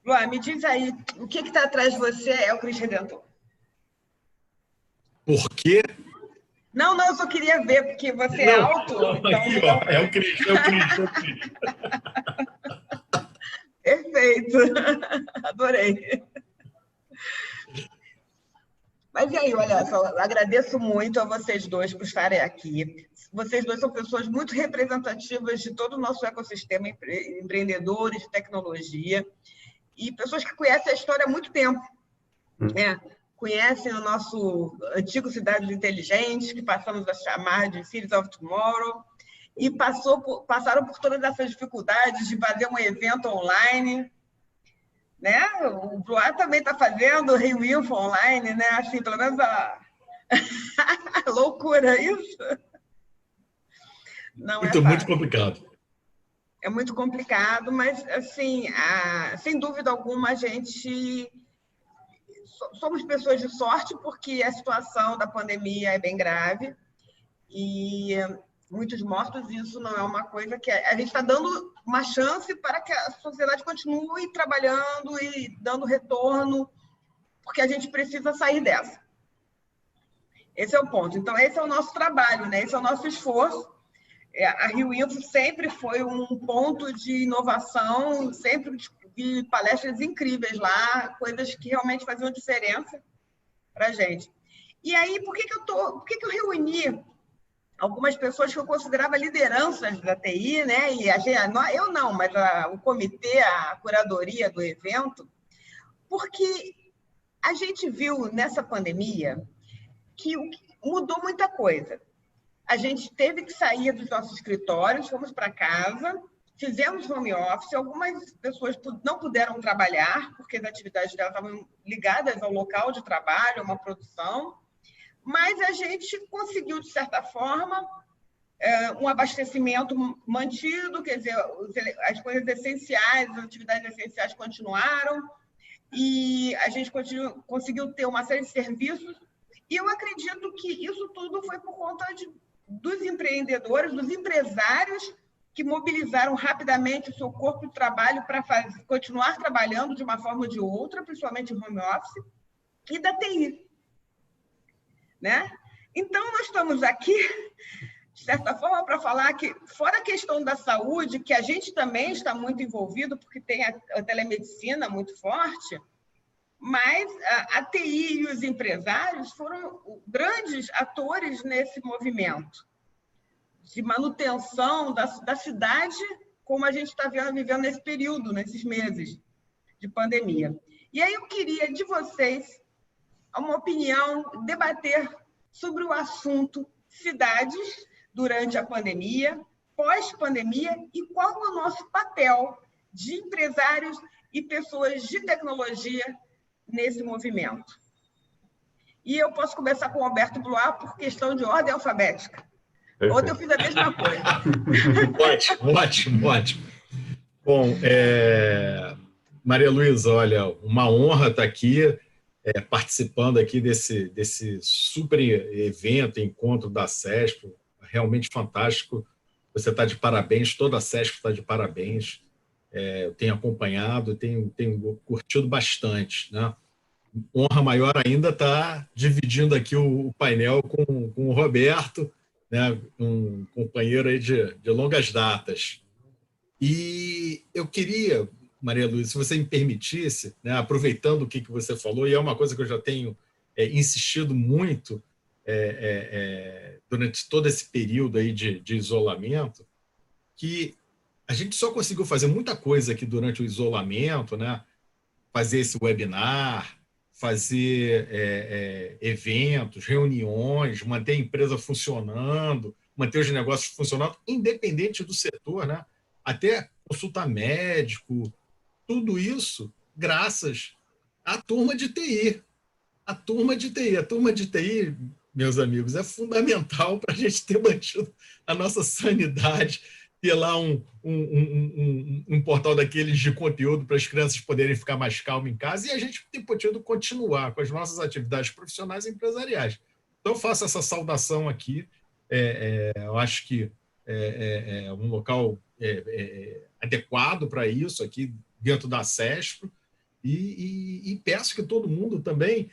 Luan, me diz aí, o que está atrás de você é o Cristo Redentor? Por quê? Não, eu só queria ver, porque você é Não, alto. Então... aqui, ó, é o Cristo, é o Cristo, é o Cristo. Perfeito, adorei. Mas e aí, olha só, eu agradeço muito a vocês dois por estarem aqui. Vocês dois são pessoas muito representativas de todo o nosso ecossistema, empreendedores de tecnologia, e pessoas que conhecem a história há muito tempo, né? Conhecem o nosso antigo Cidades Inteligentes, que passamos a chamar de Cities of Tomorrow, e passaram por todas essas dificuldades de fazer um evento online, né? O Blois também está fazendo o Rio Info online, né? Assim, pelo menos a loucura, isso? Não é fácil. Muito complicado. É muito complicado, mas, assim, sem dúvida alguma, a gente... Somos pessoas de sorte, porque a situação da pandemia é bem grave e muitos mortos, isso não é uma coisa que... A gente está dando uma chance para que a sociedade continue trabalhando e dando retorno, porque a gente precisa sair dessa. Esse é o ponto. Então, esse é o nosso trabalho, né? Esse é o nosso esforço. A Rio Info sempre foi um ponto de inovação, sempre vi palestras incríveis lá, coisas que realmente faziam diferença para a gente. E aí, por que eu reuni algumas pessoas que eu considerava lideranças da TI, né? E eu não, mas o comitê, a curadoria do evento, porque a gente viu nessa pandemia que mudou muita coisa. A gente teve que sair dos nossos escritórios, fomos para casa, fizemos home office, algumas pessoas não puderam trabalhar, porque as atividades delas estavam ligadas ao local de trabalho, a uma produção, mas a gente conseguiu, de certa forma, um abastecimento mantido, quer dizer, as coisas essenciais, as atividades essenciais continuaram, e a gente conseguiu ter uma série de serviços, e eu acredito que isso tudo foi por conta dos empreendedores, dos empresários que mobilizaram rapidamente o seu corpo de trabalho para continuar trabalhando de uma forma ou de outra, principalmente em home office, e da TI. Né? Então, nós estamos aqui, de certa forma, para falar que, fora a questão da saúde, que a gente também está muito envolvido, porque tem a telemedicina muito forte, mas a TI e os empresários foram grandes atores nesse movimento de manutenção da cidade, como a gente está vivendo nesse período, nesses meses de pandemia. E aí eu queria, de vocês, uma opinião, debater sobre o assunto cidades durante a pandemia, pós-pandemia, e qual é o nosso papel de empresários e pessoas de tecnologia nesse movimento. E eu posso começar com o Alberto Blois por questão de ordem alfabética. Perfeito. Ontem eu fiz a mesma coisa. Ótimo. Bom, Maria Luísa, olha, uma honra estar aqui, participando aqui desse super evento, encontro da CESP, realmente fantástico. Você está de parabéns, toda a CESP está de parabéns. Eu tenho acompanhado, tenho curtido bastante, né? Honra maior ainda estar dividindo aqui o painel com o Roberto, né? Um companheiro aí de longas datas. E eu queria, Maria Luísa, se você me permitisse, né, aproveitando o que você falou, e é uma coisa que eu já tenho insistido muito durante todo esse período aí de isolamento, que a gente só conseguiu fazer muita coisa aqui durante o isolamento, né? Fazer esse webinar, fazer eventos, reuniões, manter a empresa funcionando, manter os negócios funcionando, independente do setor, né? Até consulta médico, tudo isso graças à turma de TI. A turma de TI, meus amigos, é fundamental para a gente ter mantido a nossa sanidade, ter lá um portal daqueles de conteúdo para as crianças poderem ficar mais calmas em casa, e a gente tem podido continuar com as nossas atividades profissionais e empresariais. Então, eu faço essa saudação aqui. Eu acho que um local adequado para isso, aqui dentro da CESP, E peço que todo mundo também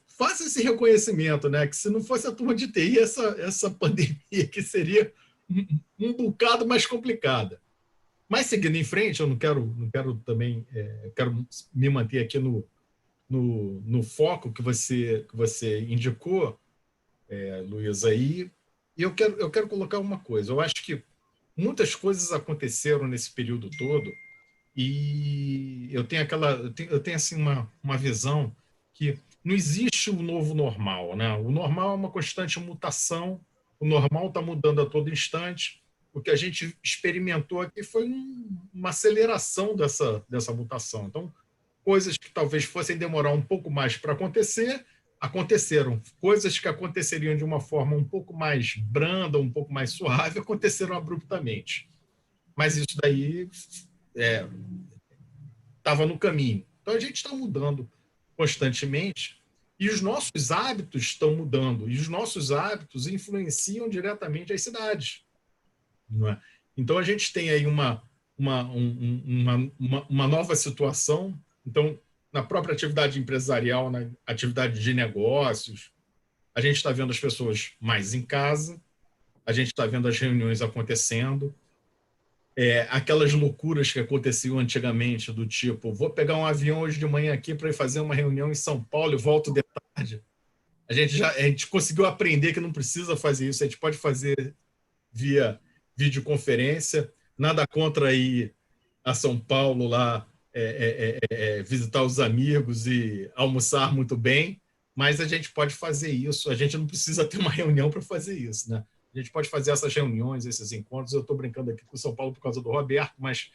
faça esse reconhecimento, né? Que se não fosse a turma de TI, essa pandemia aqui seria um bocado mais complicada. Mas seguindo em frente, eu não quero também, quero me manter aqui no foco que você indicou, Luísa, e eu quero colocar uma coisa. Eu acho que muitas coisas aconteceram nesse período todo e eu tenho assim uma visão que não existe o novo normal, né? O normal é uma constante mutação, o normal está mudando a todo instante. O que a gente experimentou aqui foi uma aceleração dessa mutação. Então, coisas que talvez fossem demorar um pouco mais para acontecer, aconteceram. Coisas que aconteceriam de uma forma um pouco mais branda, um pouco mais suave, aconteceram abruptamente. Mas isso daí estava no caminho. Então, a gente está mudando constantemente e os nossos hábitos estão mudando. E os nossos hábitos influenciam diretamente as cidades. Não é? Então, a gente tem aí uma nova situação. Então, na própria atividade empresarial, na atividade de negócios, a gente está vendo as pessoas mais em casa, a gente está vendo as reuniões acontecendo, aquelas loucuras que aconteciam antigamente, do tipo, vou pegar um avião hoje de manhã aqui para ir fazer uma reunião em São Paulo e volto de tarde. A gente conseguiu aprender que não precisa fazer isso, a gente pode fazer via videoconferência, nada contra ir a São Paulo lá, visitar os amigos e almoçar muito bem, mas a gente pode fazer isso, a gente não precisa ter uma reunião para fazer isso, né? A gente pode fazer essas reuniões, esses encontros. Eu estou brincando aqui com São Paulo por causa do Roberto, mas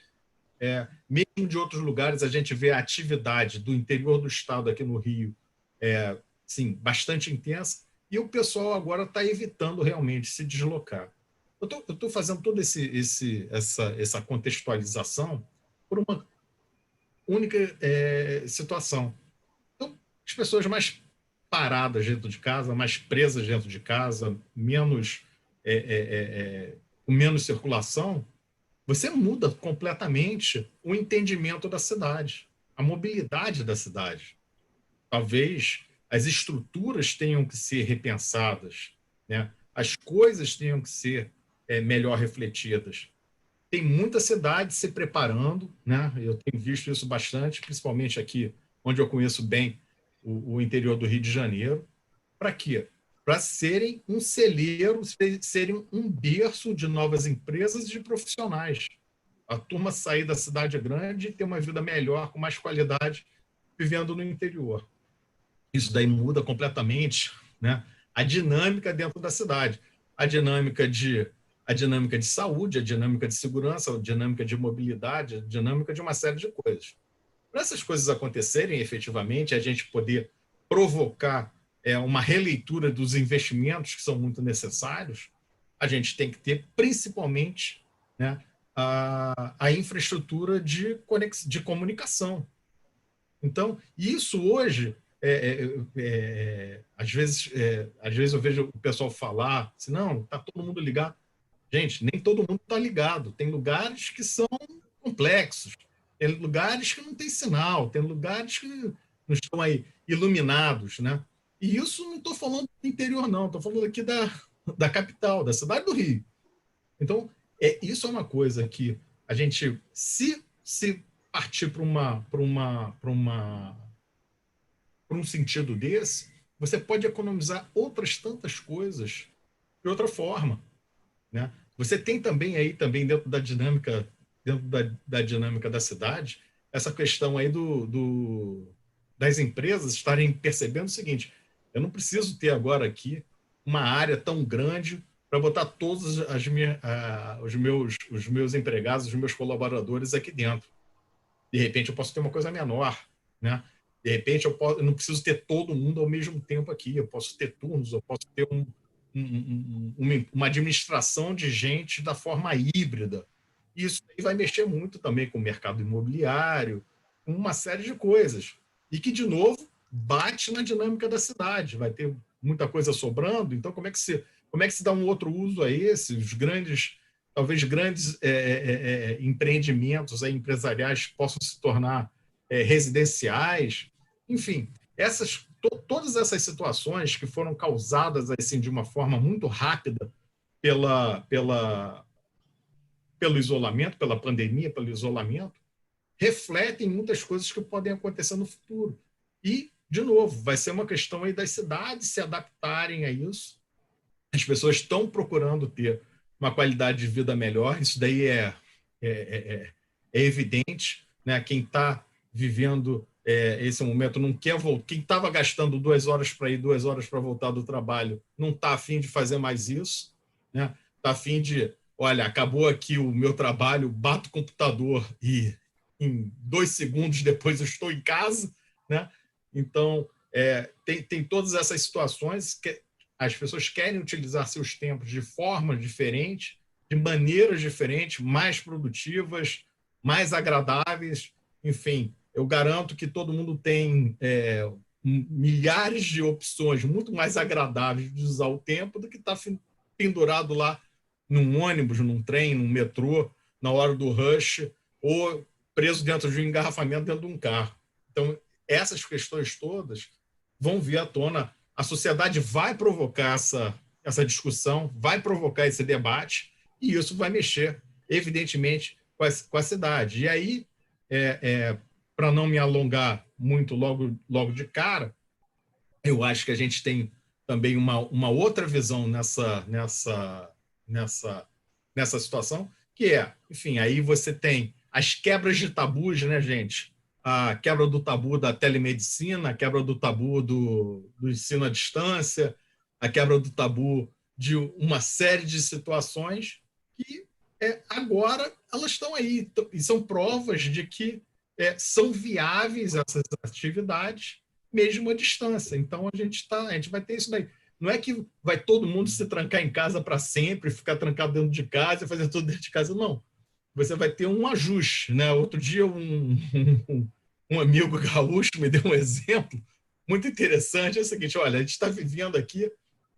mesmo de outros lugares a gente vê a atividade do interior do estado aqui no Rio, sim, bastante intensa, e o pessoal agora está evitando realmente se deslocar. Eu estou fazendo toda essa contextualização por uma única situação. Então, as pessoas mais paradas dentro de casa, mais presas dentro de casa, com menos circulação, você muda completamente o entendimento da cidade, a mobilidade da cidade. Talvez as estruturas tenham que ser repensadas, né? As coisas tenham que ser melhor refletidas. Tem muita cidade se preparando, né? Eu tenho visto isso bastante, principalmente aqui, onde eu conheço bem o interior do Rio de Janeiro. Para quê? Para serem um celeiro, serem um berço de novas empresas e de profissionais. A turma sair da cidade grande e ter uma vida melhor, com mais qualidade, vivendo no interior. Isso daí muda completamente, né, a dinâmica dentro da cidade. A dinâmica de saúde, a dinâmica de segurança, a dinâmica de mobilidade, a dinâmica de uma série de coisas. Para essas coisas acontecerem efetivamente, a gente poder provocar uma releitura dos investimentos que são muito necessários, a gente tem que ter, principalmente, né, a infraestrutura de comunicação. Então, isso hoje, às vezes eu vejo o pessoal falar assim, não, está todo mundo ligado. Gente, nem todo mundo está ligado. Tem lugares que são complexos, tem lugares que não tem sinal, tem lugares que não estão aí iluminados, né? E isso não estou falando do interior, não. Estou falando aqui da capital, da cidade do Rio. Então, isso é uma coisa que a gente, se partir para um sentido desse, você pode economizar outras tantas coisas de outra forma, né? Você tem também aí, também dentro da dinâmica da cidade, essa questão aí das empresas estarem percebendo o seguinte: eu não preciso ter agora aqui uma área tão grande para botar todos os meus empregados, os meus colaboradores aqui dentro. De repente, eu posso ter uma coisa menor, né? De repente, eu não preciso ter todo mundo ao mesmo tempo aqui. Eu posso ter turnos, eu posso ter uma administração de gente da forma híbrida. Isso aí vai mexer muito também com o mercado imobiliário, com uma série de coisas. E que, de novo, bate na dinâmica da cidade. Vai ter muita coisa sobrando, então como é que se dá um outro uso a esse? Talvez grandes empreendimentos empresariais possam se tornar residenciais, enfim, todas essas situações que foram causadas assim de uma forma muito rápida pelo isolamento, pela pandemia, pelo isolamento, refletem muitas coisas que podem acontecer no futuro. E, de novo, vai ser uma questão aí das cidades se adaptarem a isso. As pessoas estão procurando ter uma qualidade de vida melhor, isso daí é evidente, né? Quem está vivendo esse momento não quer voltar. Quem estava gastando 2 horas para ir, 2 horas para voltar do trabalho, não está a fim de fazer mais isso, né? Está a fim de, olha, acabou aqui o meu trabalho, bato o computador e em 2 segundos depois eu estou em casa, né? Então, tem todas essas situações que as pessoas querem utilizar seus tempos de forma diferente, de maneiras diferentes, mais produtivas, mais agradáveis. Enfim, eu garanto que todo mundo tem milhares de opções muito mais agradáveis de usar o tempo do que estar pendurado lá num ônibus, num trem, num metrô, na hora do rush, ou preso dentro de um engarrafamento dentro de um carro. Então, essas questões todas vão vir à tona. A sociedade vai provocar essa discussão, vai provocar esse debate, e isso vai mexer, evidentemente, com a cidade. E aí, para não me alongar muito logo de cara, eu acho que a gente tem também uma outra visão nessa situação, que enfim, aí você tem as quebras de tabus, né, gente? A quebra do tabu da telemedicina, a quebra do tabu do ensino à distância, a quebra do tabu de uma série de situações que agora elas estão aí e são provas de que são viáveis essas atividades mesmo à distância. Então a gente vai ter isso daí. Não é que vai todo mundo se trancar em casa para sempre, ficar trancado dentro de casa e fazer tudo dentro de casa, não. Você vai ter um ajuste, né? Outro dia um amigo gaúcho me deu um exemplo muito interessante, é o seguinte: olha, a gente está vivendo aqui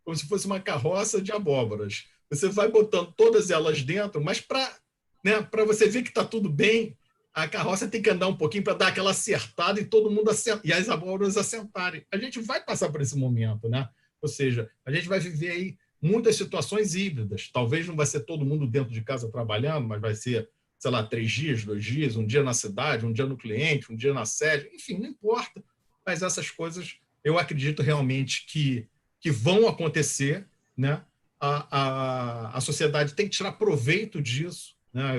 como se fosse uma carroça de abóboras. Você vai botando todas elas dentro, mas para você ver que está tudo bem, a carroça tem que andar um pouquinho para dar aquela acertada e todo mundo e as abóboras assentarem. A gente vai passar por esse momento, né? Ou seja, a gente vai viver aí muitas situações híbridas. Talvez não vai ser todo mundo dentro de casa trabalhando, mas vai ser, sei lá, 3 dias, 2 dias, um dia na cidade, um dia no cliente, um dia na sede, enfim, não importa. Mas essas coisas, eu acredito realmente que vão acontecer, né? A sociedade tem que tirar proveito disso, né?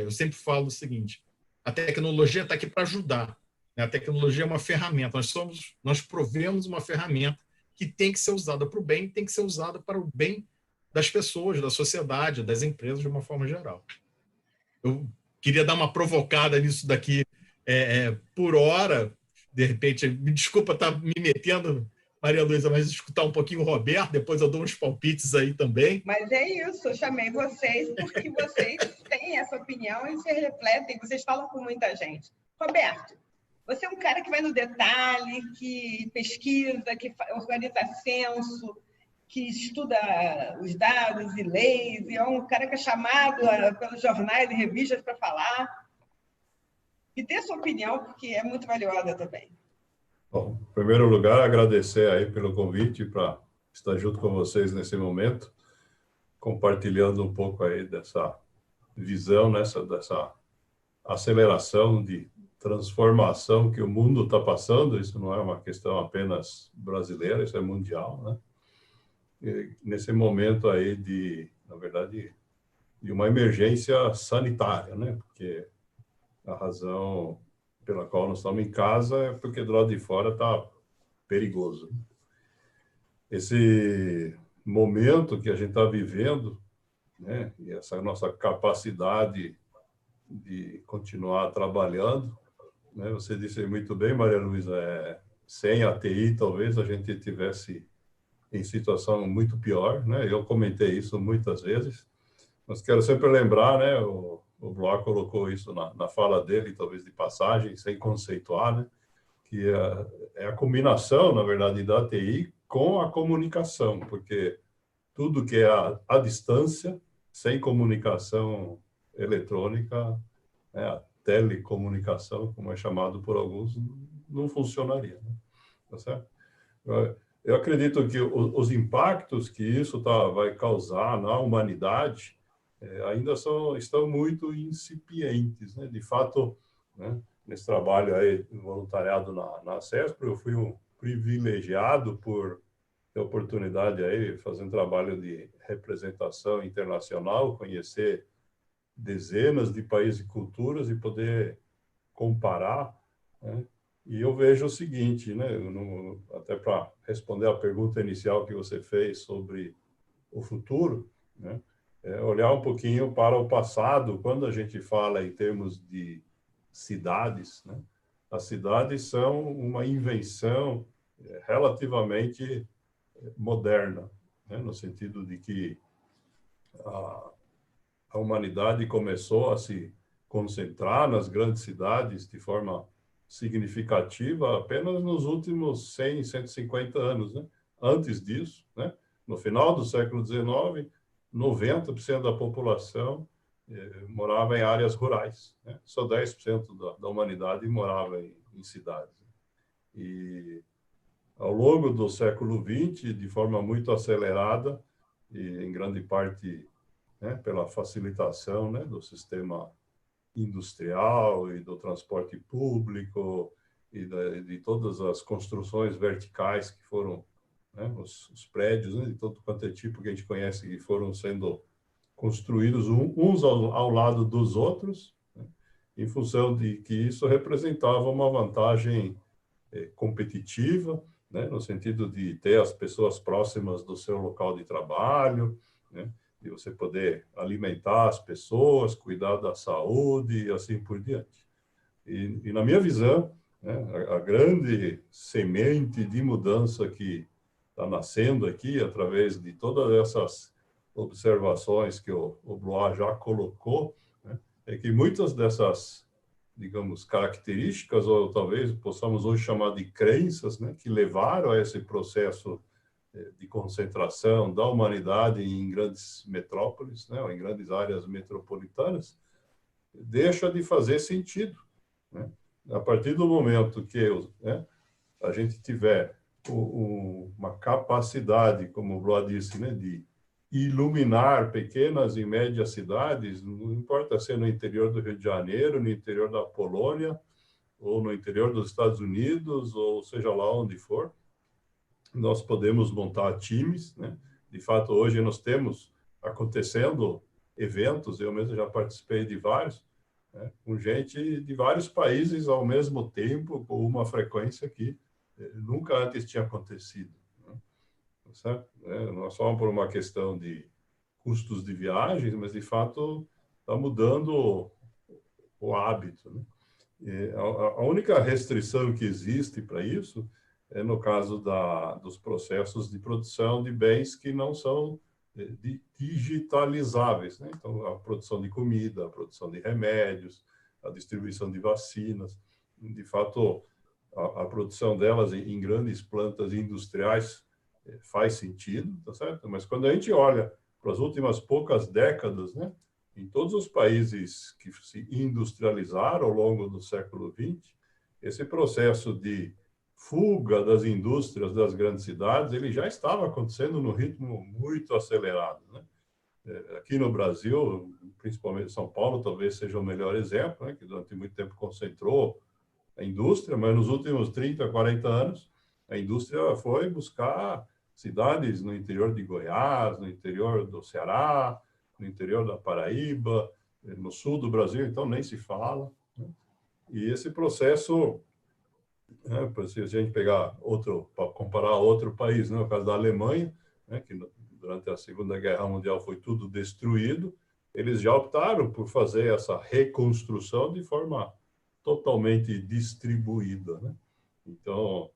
Eu sempre falo o seguinte: a tecnologia está aqui para ajudar, né? A tecnologia é uma ferramenta, nós provemos uma ferramenta que tem que ser usada para o bem, tem que ser usada para o bem das pessoas, da sociedade, das empresas de uma forma geral. Eu queria dar uma provocada nisso daqui por hora, de repente, me desculpa estar me metendo, Maria Luísa, mas escutar um pouquinho o Roberto, depois eu dou uns palpites aí também. Mas é isso, eu chamei vocês porque vocês têm essa opinião e se refletem, vocês falam com muita gente. Roberto, você é um cara que vai no detalhe, que pesquisa, que organiza censo, que estuda os dados e leis, e é um cara que é chamado pelos jornais e revistas para falar. E ter sua opinião, porque é muito valiosa também. Bom, em primeiro lugar, agradecer aí pelo convite para estar junto com vocês nesse momento, compartilhando um pouco aí dessa visão, dessa aceleração de transformação que o mundo está passando. Isso não é uma questão apenas brasileira, isso é mundial, né? E nesse momento aí na verdade, de uma emergência sanitária, né? Porque a razão pela qual nós estamos em casa é porque do lado de fora está perigoso. Esse momento que a gente está vivendo, né? E essa nossa capacidade de continuar trabalhando, né? Você disse muito bem, Maria Luísa, sem a TI talvez a gente tivesse em situação muito pior, né? Eu comentei isso muitas vezes, mas quero sempre lembrar, né? O Bloch colocou isso na fala dele, talvez de passagem, sem conceituar, né? Que é a combinação, na verdade, da TI com a comunicação, porque tudo que é à distância, sem comunicação eletrônica, né? telecomunicação, como é chamado por alguns, não funcionaria, né? Tá certo? Eu acredito que os impactos que isso vai causar na humanidade ainda estão muito incipientes, né? De fato, né, nesse trabalho aí, voluntariado na CESP, eu fui um privilegiado por ter a oportunidade aí, fazer um trabalho de representação internacional, conhecer dezenas de países e culturas e poder comparar, né? E eu vejo o seguinte, né, até para responder à pergunta inicial que você fez sobre o futuro, né, olhar um pouquinho para o passado. Quando a gente fala em termos de cidades, né, as cidades são uma invenção relativamente moderna, né, no sentido de que a humanidade começou a se concentrar nas grandes cidades de forma significativa apenas nos últimos 100, 150 anos, né? Antes disso, né? No final do século XIX, 90% da população morava em áreas rurais, né? Só 10% da humanidade morava em cidades. E ao longo do século XX, de forma muito acelerada, e em grande parte, né, pela facilitação, né, do sistema industrial e do transporte público e de todas as construções verticais que foram, né, os prédios, né, de todo quanto é tipo que a gente conhece, que foram sendo construídos uns ao lado dos outros, né, em função de que isso representava uma vantagem competitiva, né, no sentido de ter as pessoas próximas do seu local de trabalho, né, de você poder alimentar as pessoas, cuidar da saúde e assim por diante. E na minha visão, né, a grande semente de mudança que está nascendo aqui, através de todas essas observações que o Blois já colocou, né, é que muitas dessas, digamos, características, ou talvez possamos hoje chamar de crenças, né, que levaram a esse processo de concentração da humanidade em grandes metrópoles, né, ou em grandes áreas metropolitanas, deixa de fazer sentido, né? A partir do momento que, né, a gente tiver uma capacidade, como o Blois disse, né, de iluminar pequenas e médias cidades, não importa se é no interior do Rio de Janeiro, no interior da Polônia, ou no interior dos Estados Unidos, ou seja lá onde for, nós podemos montar times, né? De fato, hoje nós temos acontecendo eventos, eu mesmo já participei de vários, né, com gente de vários países ao mesmo tempo, com uma frequência que nunca antes tinha acontecido, né? Certo? Não só por uma questão de custos de viagens, mas de fato está mudando o hábito, né? A única restrição que existe para isso é no caso dos processos de produção de bens que não são digitalizáveis, né? Então, a produção de comida, a produção de remédios, a distribuição de vacinas, de fato, a produção delas em grandes plantas industriais faz sentido, tá certo? Mas quando a gente olha para as últimas poucas décadas, né, em todos os países que se industrializaram ao longo do século XX, esse processo de fuga das indústrias das grandes cidades, ele já estava acontecendo num ritmo muito acelerado, né? Aqui no Brasil, principalmente São Paulo, talvez seja o melhor exemplo, né, que durante muito tempo concentrou a indústria, mas nos últimos 30, 40 anos, a indústria foi buscar cidades no interior de Goiás, no interior do Ceará, no interior da Paraíba, no sul do Brasil, então nem se fala, né? E esse processo, né, se a gente pegar para comparar outro país, né, no caso da Alemanha, né, que durante a Segunda Guerra Mundial foi tudo destruído, eles já optaram por fazer essa reconstrução de forma totalmente distribuída, né? Então,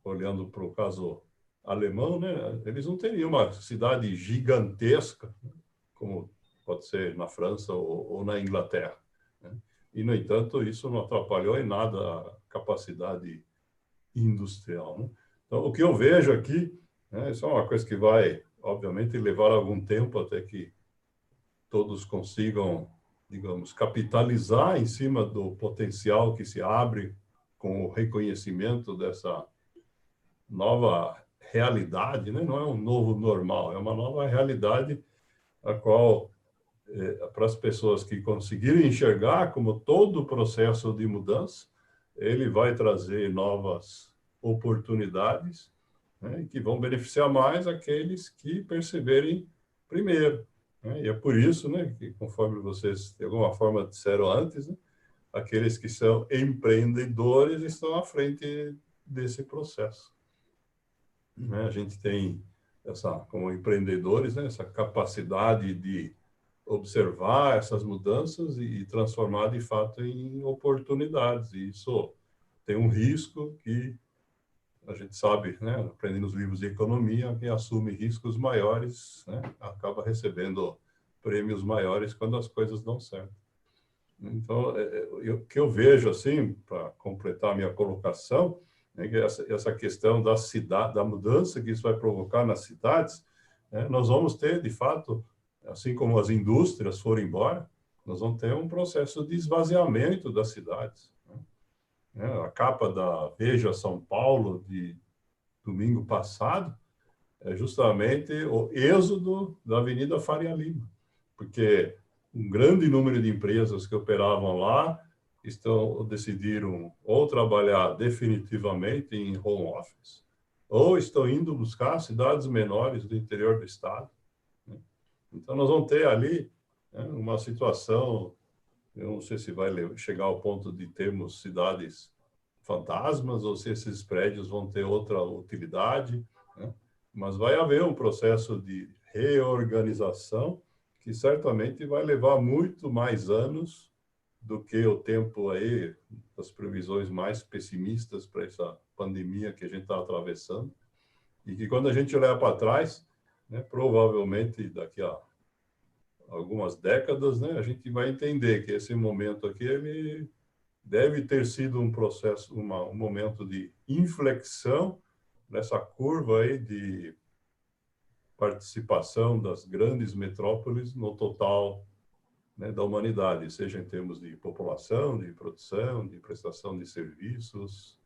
olhando para o caso alemão, né, eles não teriam uma cidade gigantesca, né, como pode ser na França ou na Inglaterra, né? E, no entanto, isso não atrapalhou em nada a capacidade industrial, né? Então, o que eu vejo aqui, né, isso é uma coisa que vai, obviamente, levar algum tempo até que todos consigam digamos, capitalizar em cima do potencial que se abre com o reconhecimento dessa nova realidade, né? Não é um novo normal, é uma nova realidade a qual, para as pessoas que conseguirem enxergar como todo o processo de mudança, ele vai trazer novas oportunidades, né? Que vão beneficiar mais aqueles que perceberem primeiro, né? E é por isso, né, que conforme vocês de alguma forma disseram antes, né, aqueles que são empreendedores estão à frente desse processo, né? A gente tem como empreendedores, né, essa capacidade de observar essas mudanças e transformar de fato em oportunidades. E isso tem um risco que a gente sabe, né, aprendendo nos livros de economia, quem assume riscos maiores, né, acaba recebendo prêmios maiores quando as coisas dão certo. Então, o que eu vejo, assim, para completar a minha colocação, é que essa questão da cidade, da mudança que isso vai provocar nas cidades, né, nós vamos ter, de fato, assim como as indústrias foram embora, nós vamos ter um processo de esvaziamento das cidades, né? A capa da Veja São Paulo de domingo passado é justamente o êxodo da Avenida Faria Lima, porque um grande número de empresas que operavam lá decidiram ou trabalhar definitivamente em home office, ou estão indo buscar cidades menores do interior do estado, né? Então, nós vamos ter ali, né, uma situação, eu não sei se vai chegar ao ponto de termos cidades fantasmas ou se esses prédios vão ter outra utilidade, né? Mas vai haver um processo de reorganização que certamente vai levar muito mais anos do que o tempo aí das previsões mais pessimistas para essa pandemia que a gente está atravessando, e que quando a gente olhar para trás, né, provavelmente daqui a algumas décadas, né, a gente vai entender que esse momento aqui ele deve ter sido um processo, um momento de inflexão nessa curva aí de participação das grandes metrópoles no total, né, da humanidade, seja em termos de população, de produção, de prestação de serviços,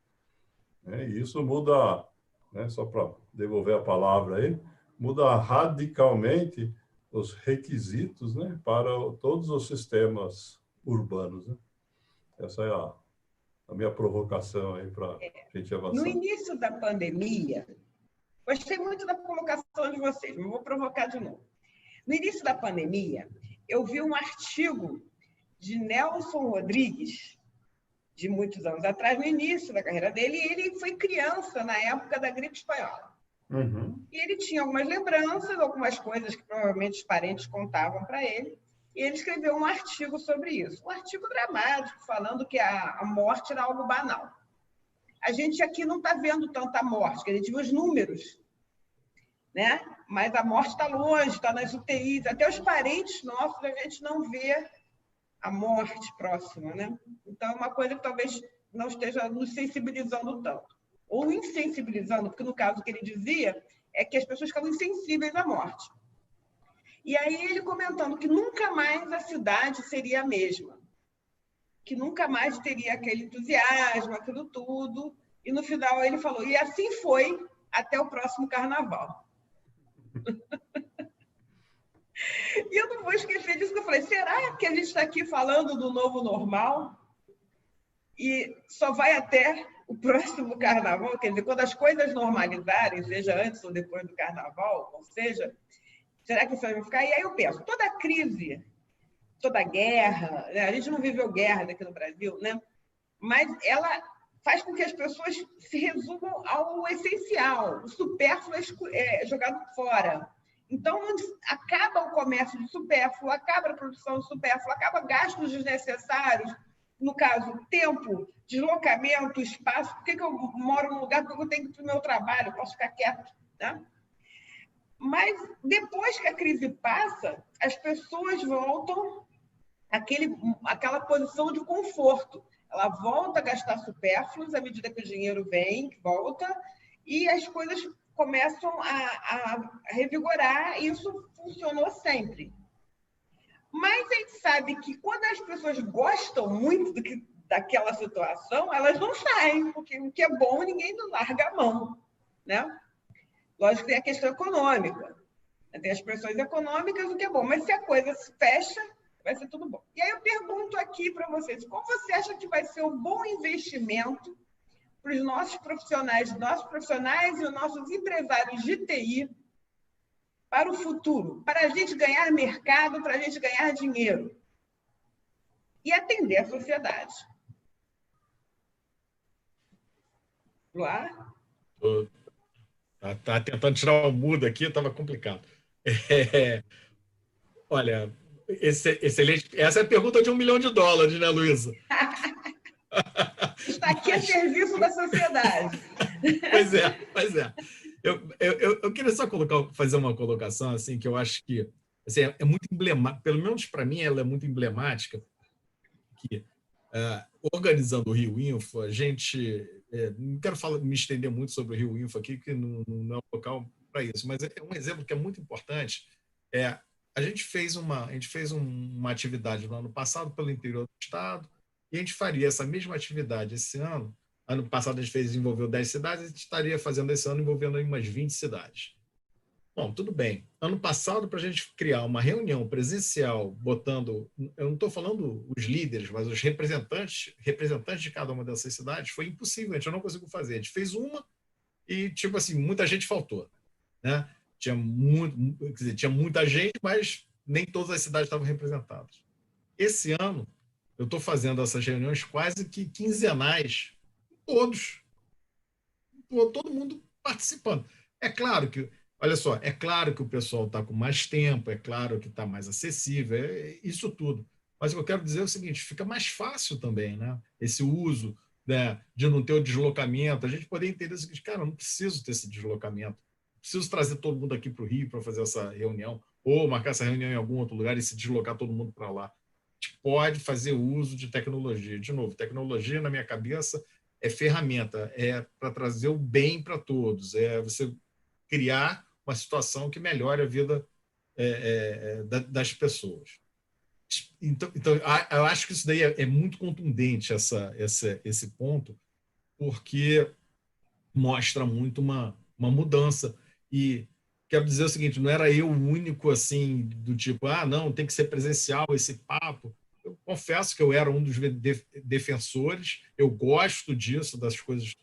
né? E isso muda, né, só para devolver a palavra aí, muda radicalmente os requisitos, né, para todos os sistemas urbanos, né? Essa é a minha provocação aí para a gente avançar. No início da pandemia, gostei muito da colocação de vocês, mas vou provocar de novo. No início da pandemia, eu vi um artigo de Nelson Rodrigues, de muitos anos atrás, no início da carreira dele, e ele foi criança na época da gripe espanhola. Uhum. E ele tinha algumas lembranças, algumas coisas que provavelmente os parentes contavam para ele, e ele escreveu um artigo sobre isso. Um artigo dramático, falando que a morte era algo banal. A gente aqui não está vendo tanta morte, que a gente vê os números, né? Mas a morte está longe, está nas UTIs, até os parentes nossos a gente não vê a morte próxima, né? Então, é uma coisa que talvez não esteja nos sensibilizando tanto. Ou insensibilizando, porque no caso que ele dizia é que as pessoas ficavam insensíveis à morte. E aí ele comentando que nunca mais a cidade seria a mesma, que nunca mais teria aquele entusiasmo, aquilo tudo. E no final ele falou, e assim foi até o próximo carnaval. E eu não vou esquecer disso, que eu falei, será que a gente está aqui falando do novo normal e só vai até o próximo carnaval? Quer dizer, quando as coisas normalizarem, seja antes ou depois do carnaval, ou seja, será que isso vai ficar? E aí eu penso, toda crise, toda guerra, né? A gente não viveu guerra aqui no Brasil, né? Mas ela faz com que as pessoas se resumam ao essencial, o supérfluo é jogado fora. Então, acaba o comércio de supérfluo, acaba a produção de supérfluo, acaba gastos desnecessários, no caso, tempo, deslocamento, espaço. Por que eu moro num lugar? Porque eu tenho que ir para o meu trabalho, posso ficar quieto, né? Mas, depois que a crise passa, as pessoas voltam àquela posição de conforto. Ela volta a gastar supérfluos à medida que o dinheiro vem, volta, e as coisas começam a revigorar, e isso funcionou sempre. Mas a gente sabe que quando as pessoas gostam muito daquela situação, elas não saem, porque o que é bom ninguém não larga a mão, né? Lógico que tem a questão econômica, né? Tem as pressões econômicas, o que é bom, mas se a coisa se fecha, vai ser tudo bom. E aí eu pergunto aqui para vocês, qual você acha que vai ser um bom investimento para os nossos profissionais e os nossos empresários de TI para o futuro, para a gente ganhar mercado, para a gente ganhar dinheiro e atender a sociedade? Luar? Tá tentando tirar o mudo aqui, estava complicado. É, olha, excelente. Essa é a pergunta de $1 milhão, né, Luísa? Está aqui a serviço da sociedade. Pois é. Eu queria só fazer uma colocação assim, que eu acho que assim, é muito emblemática, pelo menos para mim, ela é muito emblemática, que organizando o Rio Info, a gente... não quero me estender muito sobre o Rio Info aqui, que não é o local para isso, mas é um exemplo que é muito importante. A gente fez uma atividade no ano passado pelo interior do estado, e a gente faria essa mesma atividade esse ano. Ano passado a gente envolveu 10 cidades, a gente estaria fazendo esse ano envolvendo umas 20 cidades. Bom, tudo bem. Ano passado, para a gente criar uma reunião presencial, botando, eu não estou falando os líderes, mas os representantes de cada uma dessas cidades, foi impossível, a gente não conseguiu fazer. A gente fez uma e, tipo assim, muita gente faltou, né? Tinha muita gente, mas nem todas as cidades estavam representadas. Esse ano, eu estou fazendo essas reuniões quase que quinzenais, todo mundo participando. É claro que, olha só, é claro que o pessoal está com mais tempo, é claro que está mais acessível, isso tudo. Mas o que eu quero dizer é o seguinte, fica mais fácil também, né? Esse uso, né, de não ter o deslocamento, a gente poder entender o seguinte, cara, eu não preciso ter esse deslocamento, preciso trazer todo mundo aqui para o Rio para fazer essa reunião, ou marcar essa reunião em algum outro lugar e se deslocar todo mundo para lá. A gente pode fazer uso de tecnologia. De novo, tecnologia, na minha cabeça, é ferramenta, é para trazer o bem para todos, é você criar uma situação que melhore a vida das pessoas. Então, eu acho que isso daí é muito contundente, esse ponto, porque mostra muito uma mudança. E quero dizer o seguinte, não era eu o único, assim, do tipo, não, tem que ser presencial esse papo. Eu confesso que eu era um dos defensores, eu gosto disso, das coisas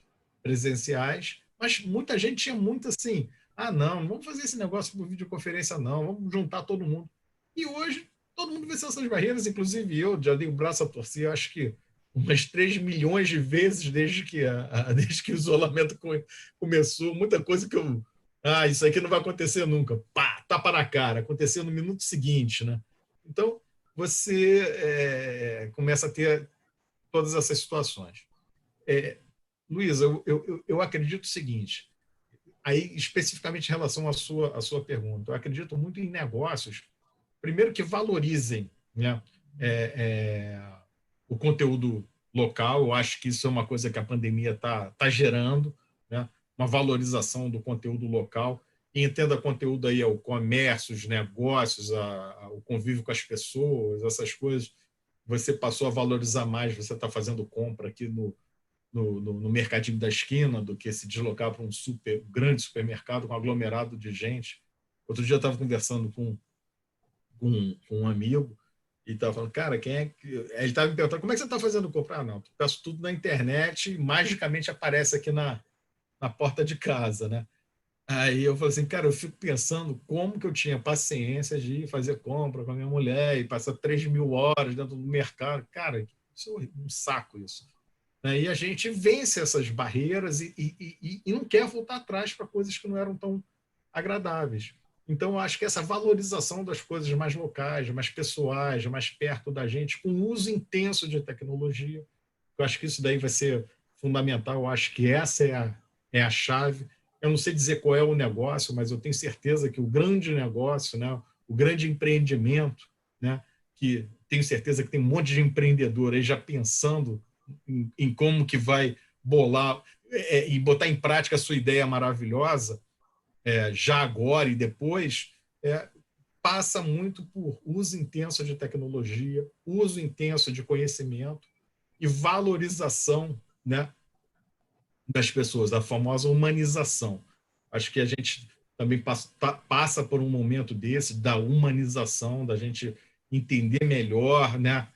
presenciais, mas muita gente tinha muito assim, não vamos fazer esse negócio por videoconferência, não, vamos juntar todo mundo. E hoje, todo mundo venceu essas barreiras, inclusive eu já dei o braço a torcer, acho que umas 3 milhões de vezes desde que o isolamento começou, muita coisa que eu... isso aqui não vai acontecer nunca. Pá, tapa na cara, aconteceu no minuto seguinte, né? Então, você começa a ter todas essas situações. Luísa, eu acredito o seguinte, aí especificamente em relação à sua pergunta, eu acredito muito em negócios, primeiro que valorizem, né, o conteúdo local, eu acho que isso é uma coisa que a pandemia está gerando, né, uma valorização do conteúdo local, e entenda conteúdo aí ao comércio, os negócios, o convívio com as pessoas, essas coisas, você passou a valorizar mais, você está fazendo compra aqui no mercadinho da esquina do que se deslocar para um grande supermercado com um aglomerado de gente. Outro dia eu estava conversando com um amigo e estava falando, cara, quem é que... Ele estava me perguntando, como é que você está fazendo comprar? Não, eu peço tudo na internet e magicamente aparece aqui na porta de casa, né? Aí eu falei assim, cara, eu fico pensando como que eu tinha paciência de fazer compra com a minha mulher e passar 3.000 horas dentro do mercado. Cara, isso é um saco isso. E a gente vence essas barreiras e não quer voltar atrás para coisas que não eram tão agradáveis. Então, eu acho que essa valorização das coisas mais locais, mais pessoais, mais perto da gente, com uso intenso de tecnologia, eu acho que isso daí vai ser fundamental. Eu acho que essa é a chave. Eu não sei dizer qual é o negócio, mas eu tenho certeza que o grande negócio, né, o grande empreendimento, né, que tenho certeza que tem um monte de empreendedor aí já pensando em como que vai bolar e botar em prática a sua ideia maravilhosa, já agora e depois, passa muito por uso intenso de tecnologia, uso intenso de conhecimento e valorização, né, das pessoas, a famosa humanização. Acho que a gente também passa por um momento desse, da humanização, da gente entender melhor, né,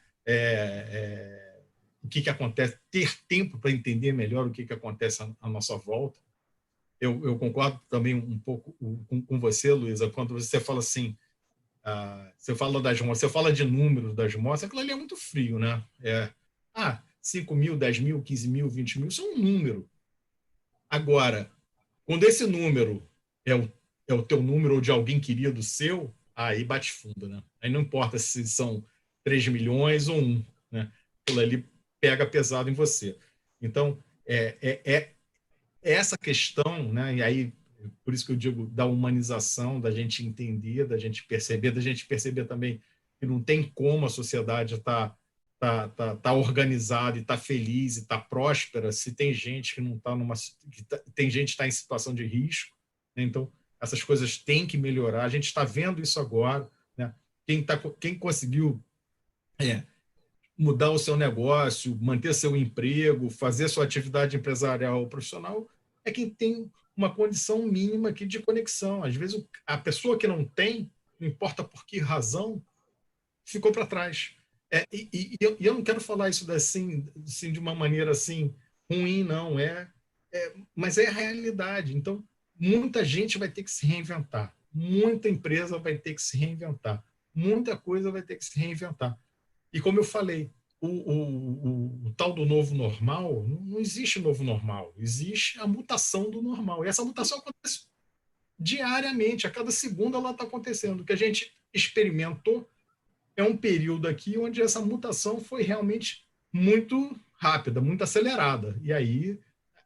o que acontece, ter tempo para entender melhor o que acontece à nossa volta. Eu concordo também um pouco com você, Luísa, quando você fala assim, você fala das mortes, você fala de números das mortes, aquilo ali é muito frio, né? 5 mil, 10 mil, 15 mil, 20 mil, isso é um número. Agora, quando esse número é o teu número ou de alguém querido seu, aí bate fundo, né? Aí não importa se são 3 milhões ou 1, né? Aquilo ali pega pesado em você. Então, é essa questão, né? E aí, por isso que eu digo da humanização, da gente entender, da gente perceber também que não tem como a sociedade estar tá organizada e tá feliz e tá próspera se tem gente que não está tem gente que está em situação de risco, né? Então essas coisas têm que melhorar. A gente está vendo isso agora, né? Quem conseguiu mudar o seu negócio, manter seu emprego, fazer sua atividade empresarial ou profissional, é quem tem uma condição mínima aqui de conexão. Às vezes, a pessoa que não tem, não importa por que razão, ficou para trás. Eu não quero falar isso assim, de uma maneira assim ruim, não. Mas é a realidade. Então, muita gente vai ter que se reinventar. Muita empresa vai ter que se reinventar. Muita coisa vai ter que se reinventar. E como eu falei, o tal do novo normal, não existe novo normal, existe a mutação do normal. E essa mutação acontece diariamente, a cada segundo ela está acontecendo. O que a gente experimentou é um período aqui onde essa mutação foi realmente muito rápida, muito acelerada. E aí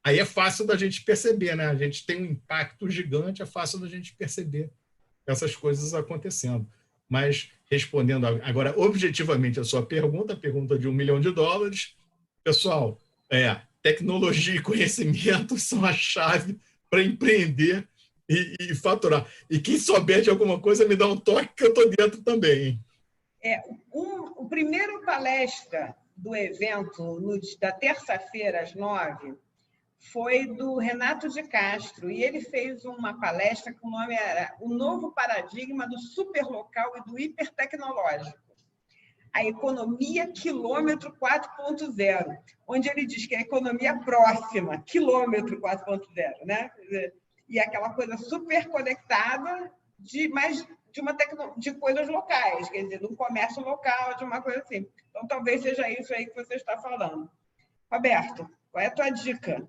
é fácil da gente perceber, né? A gente tem um impacto gigante, é fácil da gente perceber essas coisas acontecendo. Mas, respondendo agora objetivamente a sua pergunta, a pergunta de $1 milhão, pessoal, tecnologia e conhecimento são a chave para empreender e faturar. E quem souber de alguma coisa, me dá um toque que eu estou dentro também, hein? O primeiro palestra do evento, da terça-feira, às 9h, foi do Renato de Castro, e ele fez uma palestra que o nome era O Novo Paradigma do Superlocal e do Hipertecnológico, a economia quilômetro 4.0, onde ele diz que é a economia próxima, quilômetro 4.0, né? E aquela coisa super conectada, mas de coisas locais, quer dizer, de um comércio local, de uma coisa assim. Então, talvez seja isso aí que você está falando. Roberto, qual é a tua dica?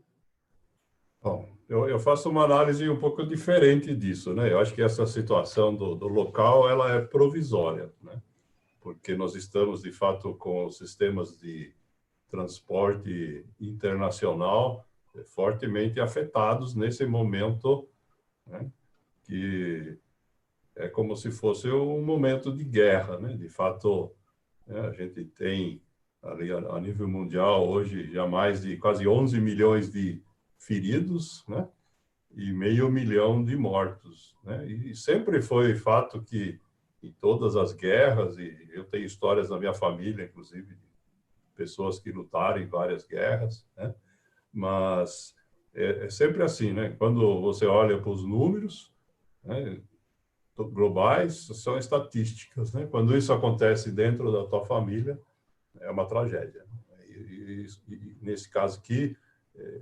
Bom, eu faço uma análise um pouco diferente disso, né? Eu acho que essa situação do local, ela é provisória, né? Porque nós estamos, de fato, com os sistemas de transporte internacional fortemente afetados nesse momento, né? Que é como se fosse um momento de guerra, né? De fato, né? A gente tem ali a nível mundial hoje já mais de quase 11 milhões de feridos, né? E 500 mil de mortos, né? E sempre foi fato que em todas as guerras, e eu tenho histórias da minha família, inclusive, de pessoas que lutaram em várias guerras, né? Mas é sempre assim, né? Quando você olha para os números, né, globais, são estatísticas, né? Quando isso acontece dentro da tua família, é uma tragédia. E nesse caso aqui,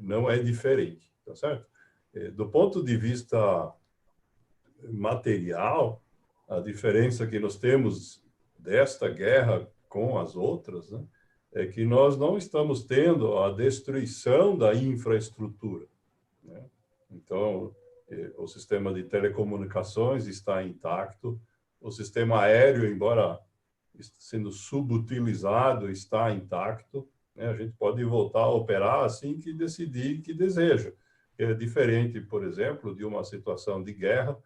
não é diferente, tá certo? Do ponto de vista material, a diferença que nós temos desta guerra com as outras, né, é que nós não estamos tendo a destruição da infraestrutura, né? Então, o sistema de telecomunicações está intacto, o sistema aéreo, embora sendo subutilizado, está intacto, né? A gente pode voltar a operar assim que decidir que deseja. É diferente, por exemplo, de uma situação de guerra,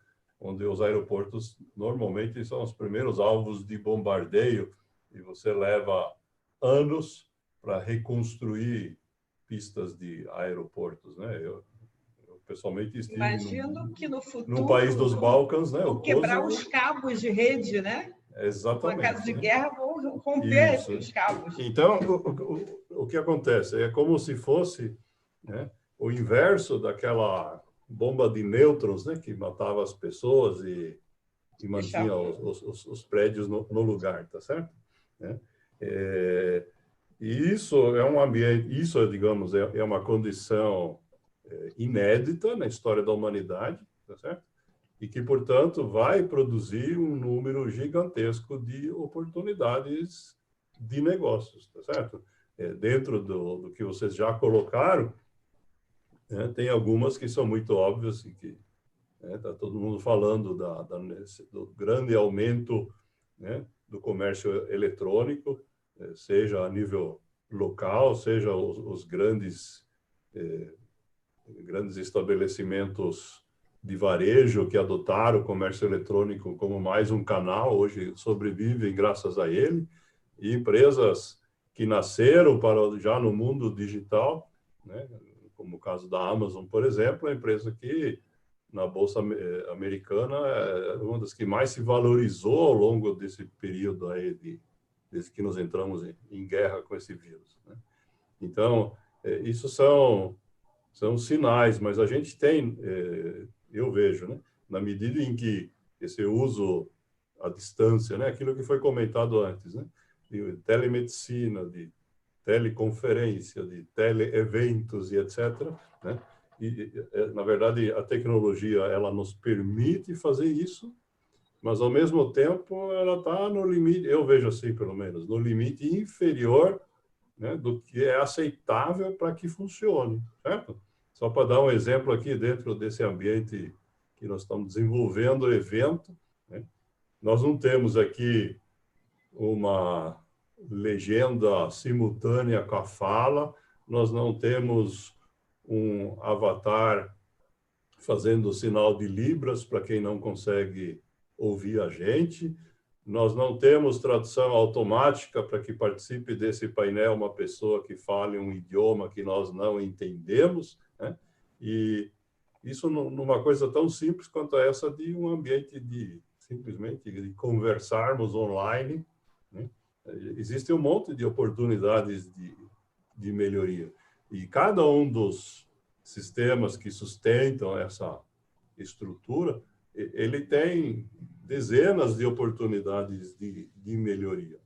onde os aeroportos normalmente são os primeiros alvos de bombardeio e você leva anos para reconstruir pistas de aeroportos, né? Eu pessoalmente estive Imagino que no num país dos futuro Balcãs, né? vão O quebrar Kosovo. os cabos de rede, né? Uma Exatamente. caso de Né? guerra, vão romper Isso. os cabos. Então, o que acontece? É como se fosse, né, o inverso daquela bomba de nêutrons, né, que matava as pessoas e mantinha Deixava. os prédios no lugar, tá certo? Né? E isso é um ambiente, isso, digamos, é uma condição inédita na história da humanidade, tá certo? E que, portanto, vai produzir um número gigantesco de oportunidades de negócios, tá certo? Dentro do que vocês já colocaram, né, tem algumas que são muito óbvias e que está todo mundo falando do grande aumento, né, do comércio eletrônico, seja a nível local, seja os grandes estabelecimentos de varejo que adotaram o comércio eletrônico como mais um canal, hoje sobrevivem graças a ele, e empresas que nasceram já no mundo digital, né, como o caso da Amazon, por exemplo, é uma empresa que na Bolsa Americana é uma das que mais se valorizou ao longo desse período aí, desde que nós entramos em guerra com esse vírus. Né? Então, isso são sinais, mas a gente tem, eu vejo, né, na medida em que esse uso à distância, né, aquilo que foi comentado antes, né, de telemedicina, de teleconferência, de teleeventos e etc., né, na verdade, a tecnologia, ela nos permite fazer isso, mas, ao mesmo tempo, ela está no limite, eu vejo assim, pelo menos, no limite inferior, né, do que é aceitável para que funcione, certo? Só para dar um exemplo aqui, dentro desse ambiente que nós estamos desenvolvendo o evento, né, nós não temos aqui uma legenda simultânea com a fala, nós não temos um avatar fazendo sinal de Libras para quem não consegue ouvir a gente. Nós não temos tradução automática para que participe desse painel uma pessoa que fale um idioma que nós não entendemos, né? E isso numa coisa tão simples quanto essa de um ambiente simplesmente de conversarmos online, né? Existe um monte de oportunidades de melhoria. E cada um dos sistemas que sustentam essa estrutura, ele tem dezenas de oportunidades de melhoria.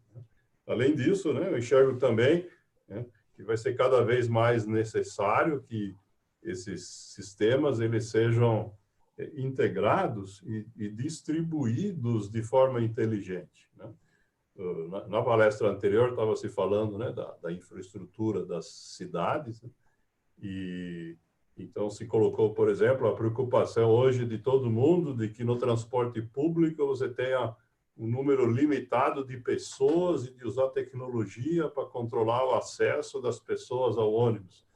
Além disso, né, eu enxergo também, né, que vai ser cada vez mais necessário que esses sistemas eles sejam integrados e distribuídos de forma inteligente. Né? Na palestra anterior estava se falando, né, da infraestrutura das cidades, né? E então se colocou, por exemplo, a preocupação hoje de todo mundo de que no transporte público você tenha um número limitado de pessoas e de usar tecnologia para controlar o acesso das pessoas ao ônibus.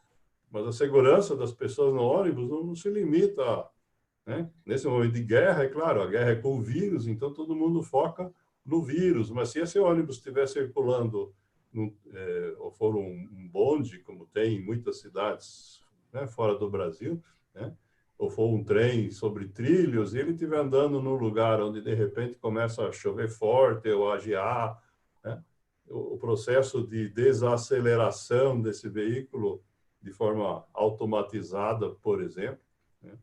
Mas a segurança das pessoas no ônibus não se limita, né? Nesse momento de guerra, é claro, a guerra é com o vírus, então todo mundo foca no vírus, mas se esse ônibus estiver circulando ou for um bonde, como tem em muitas cidades, né, fora do Brasil, né, ou for um trem sobre trilhos, e ele estiver andando num lugar onde, de repente, começa a chover forte ou a gear, né, o processo de desaceleração desse veículo de forma automatizada, por exemplo, né,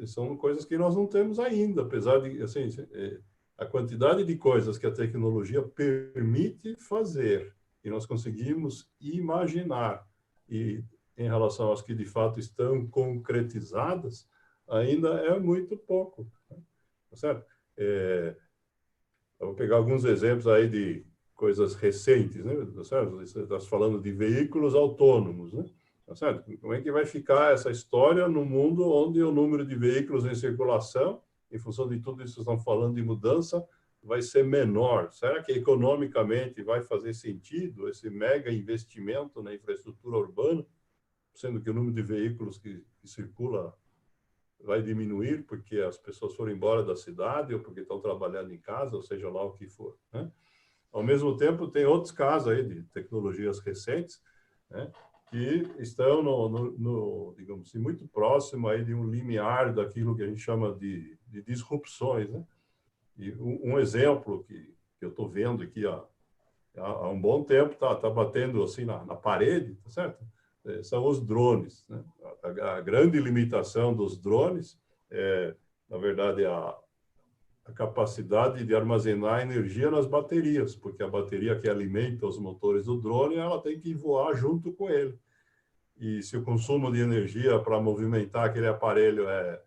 são coisas que nós não temos ainda, apesar de, assim, a quantidade de coisas que a tecnologia permite fazer e nós conseguimos imaginar, e em relação às que de fato estão concretizadas, ainda é muito pouco. Né? Tá certo? Eu vou pegar alguns exemplos aí de coisas recentes, né? Tá certo? Você está falando de veículos autônomos, né? Tá certo? Como é que vai ficar essa história no mundo onde o número de veículos em circulação, em função de tudo isso que estão falando de mudança, vai ser menor? Será que economicamente vai fazer sentido esse mega investimento na infraestrutura urbana, sendo que o número de veículos que circula vai diminuir porque as pessoas foram embora da cidade ou porque estão trabalhando em casa, ou seja lá o que for, né? Ao mesmo tempo, tem outros casos aí de tecnologias recentes, né, que estão digamos assim, muito próximo aí de um limiar daquilo que a gente chama de disrupções, né? E um exemplo que eu estou vendo aqui há um bom tempo, tá batendo assim na parede, tá certo? São os drones, né? A grande limitação dos drones é, na verdade, a capacidade de armazenar energia nas baterias, porque a bateria que alimenta os motores do drone, ela tem que voar junto com ele. E se o consumo de energia para movimentar aquele aparelho é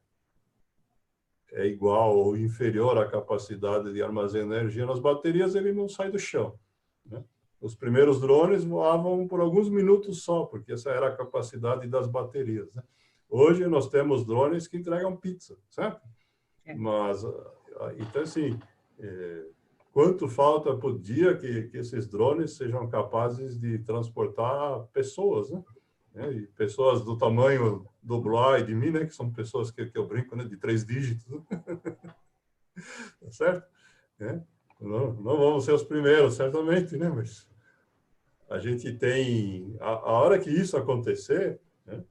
igual ou inferior à capacidade de armazenar energia nas baterias, ele não sai do chão, né? Os primeiros drones voavam por alguns minutos só, porque essa era a capacidade das baterias, né? Hoje nós temos drones que entregam pizza, certo? Mas, então, assim, quanto falta por dia que esses drones sejam capazes de transportar pessoas, né? E pessoas do tamanho do Blois e de mim, né? Que são pessoas que eu brinco, né? De 3 dígitos. Tá certo? Não vamos ser os primeiros, certamente, né? Mas a gente tem... A hora que isso acontecer, né?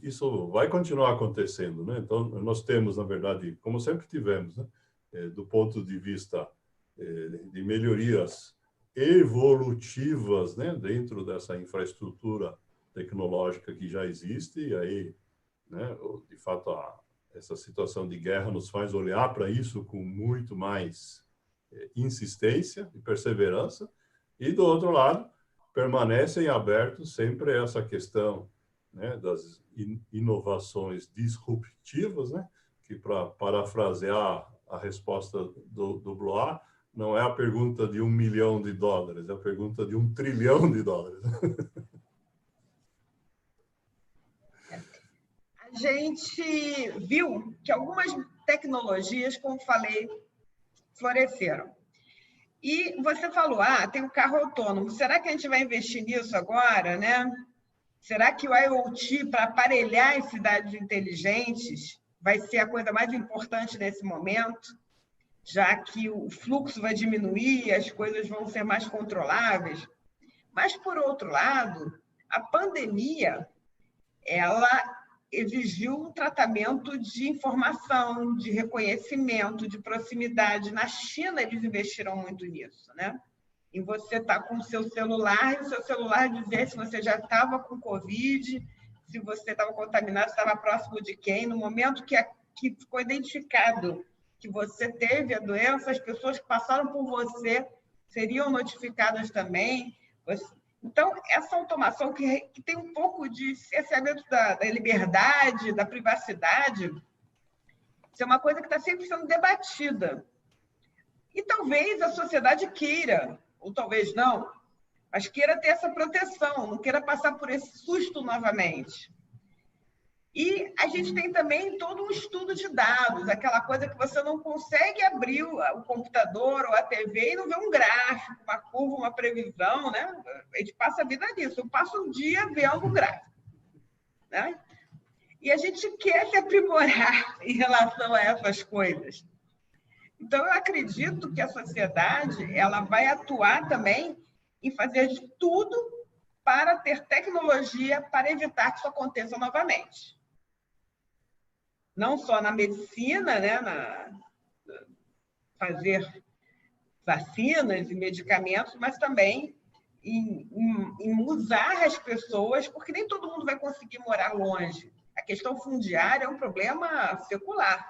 Isso vai continuar acontecendo, né? Então, nós temos, na verdade, como sempre tivemos, né? Do ponto de vista de melhorias evolutivas, né? Dentro dessa infraestrutura tecnológica que já existe, e aí, né? De fato, essa situação de guerra nos faz olhar para isso com muito mais insistência e perseverança, e, do outro lado, permanecem abertos sempre essa questão, né, das inovações disruptivas, né, que, para parafrasear a resposta do Blois, não é a pergunta de $1 milhão, é a pergunta de $1 trilhão. A gente viu que algumas tecnologias, como falei, floresceram. E você falou, tem o carro autônomo. Será que a gente vai investir nisso agora, né? Será que o IoT, para aparelhar as cidades inteligentes, vai ser a coisa mais importante nesse momento, já que o fluxo vai diminuir e as coisas vão ser mais controláveis? Mas, por outro lado, a pandemia, ela exigiu um tratamento de informação, de reconhecimento, de proximidade. Na China, eles investiram muito nisso, né? E você está com o seu celular, e o seu celular dizer se você já estava com Covid, se você estava contaminado, estava próximo de quem. No momento que ficou identificado que você teve a doença, as pessoas que passaram por você seriam notificadas também. Então, essa automação que tem um pouco de cerceamento da liberdade, da privacidade, isso é uma coisa que está sempre sendo debatida. E talvez a sociedade queira, ou talvez não, mas queira ter essa proteção, não queira passar por esse susto novamente. E a gente tem também todo um estudo de dados, aquela coisa que você não consegue abrir o computador ou a TV e não ver um gráfico, uma curva, uma previsão, né? A gente passa a vida nisso. Eu passo um dia vendo um gráfico, né? E a gente quer se aprimorar em relação a essas coisas. Então, eu acredito que a sociedade ela vai atuar também em fazer de tudo para ter tecnologia para evitar que isso aconteça novamente. Não só na medicina, né, fazer vacinas e medicamentos, mas também em usar as pessoas, porque nem todo mundo vai conseguir morar longe. A questão fundiária é um problema secular.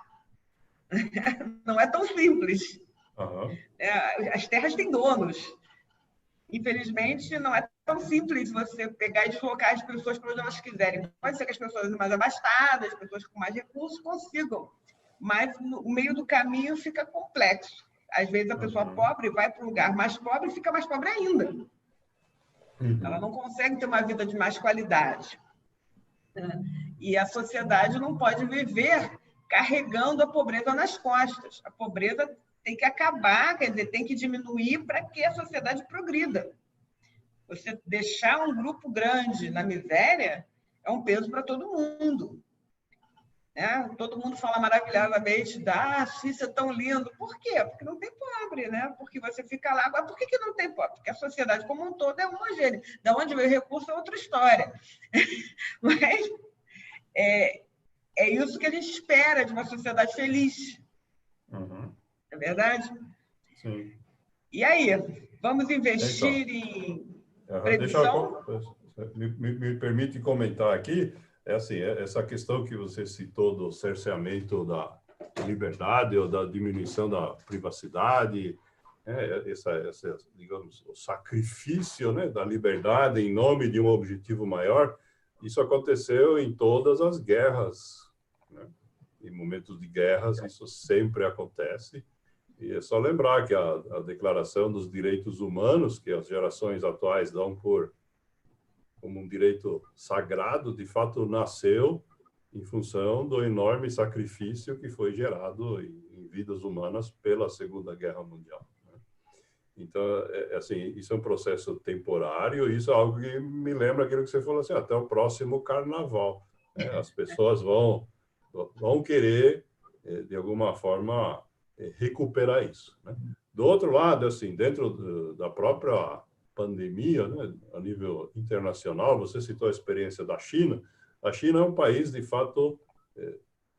Não é tão simples. Uhum. As terras têm donos. Infelizmente, não é tão simples você pegar e deslocar as pessoas para onde elas quiserem. Pode ser que as pessoas mais abastadas, as pessoas com mais recursos consigam, mas no meio do caminho fica complexo. Às vezes a pessoa pobre vai para um lugar mais pobre e fica mais pobre ainda. Ela não consegue ter uma vida de mais qualidade. E a sociedade não pode viver carregando a pobreza nas costas. A pobreza tem que acabar, quer dizer, tem que diminuir para que a sociedade progrida. Você deixar um grupo grande na miséria é um peso para todo mundo. né? Todo mundo fala maravilhosamente da Suíça é tão lindo. Por quê? Porque não tem pobre, né? Porque você fica lá. Agora, por que não tem pobre? Porque a sociedade como um todo é homogênea. Da onde veio o recurso é outra história. Mas é isso que a gente espera de uma sociedade feliz. Uhum. Não é verdade? Sim. E aí, vamos investir então, em previsão? me permite comentar aqui, assim, essa questão que você citou do cerceamento da liberdade ou da diminuição da privacidade, digamos, o sacrifício, né, da liberdade em nome de um objetivo maior, isso aconteceu em todas as guerras, né? Em momentos de guerras, isso sempre acontece. E é só lembrar que a Declaração dos Direitos Humanos, que as gerações atuais dão como um direito sagrado, de fato nasceu em função do enorme sacrifício que foi gerado em vidas humanas pela Segunda Guerra Mundial. Então, assim, isso é um processo temporário, isso é algo que me lembra aquilo que você falou assim, até o próximo carnaval, né? As pessoas vão querer, de alguma forma, recuperar isso, né? Do outro lado, assim, dentro da própria pandemia, né, a nível internacional, você citou a experiência da China. A China é um país, de fato,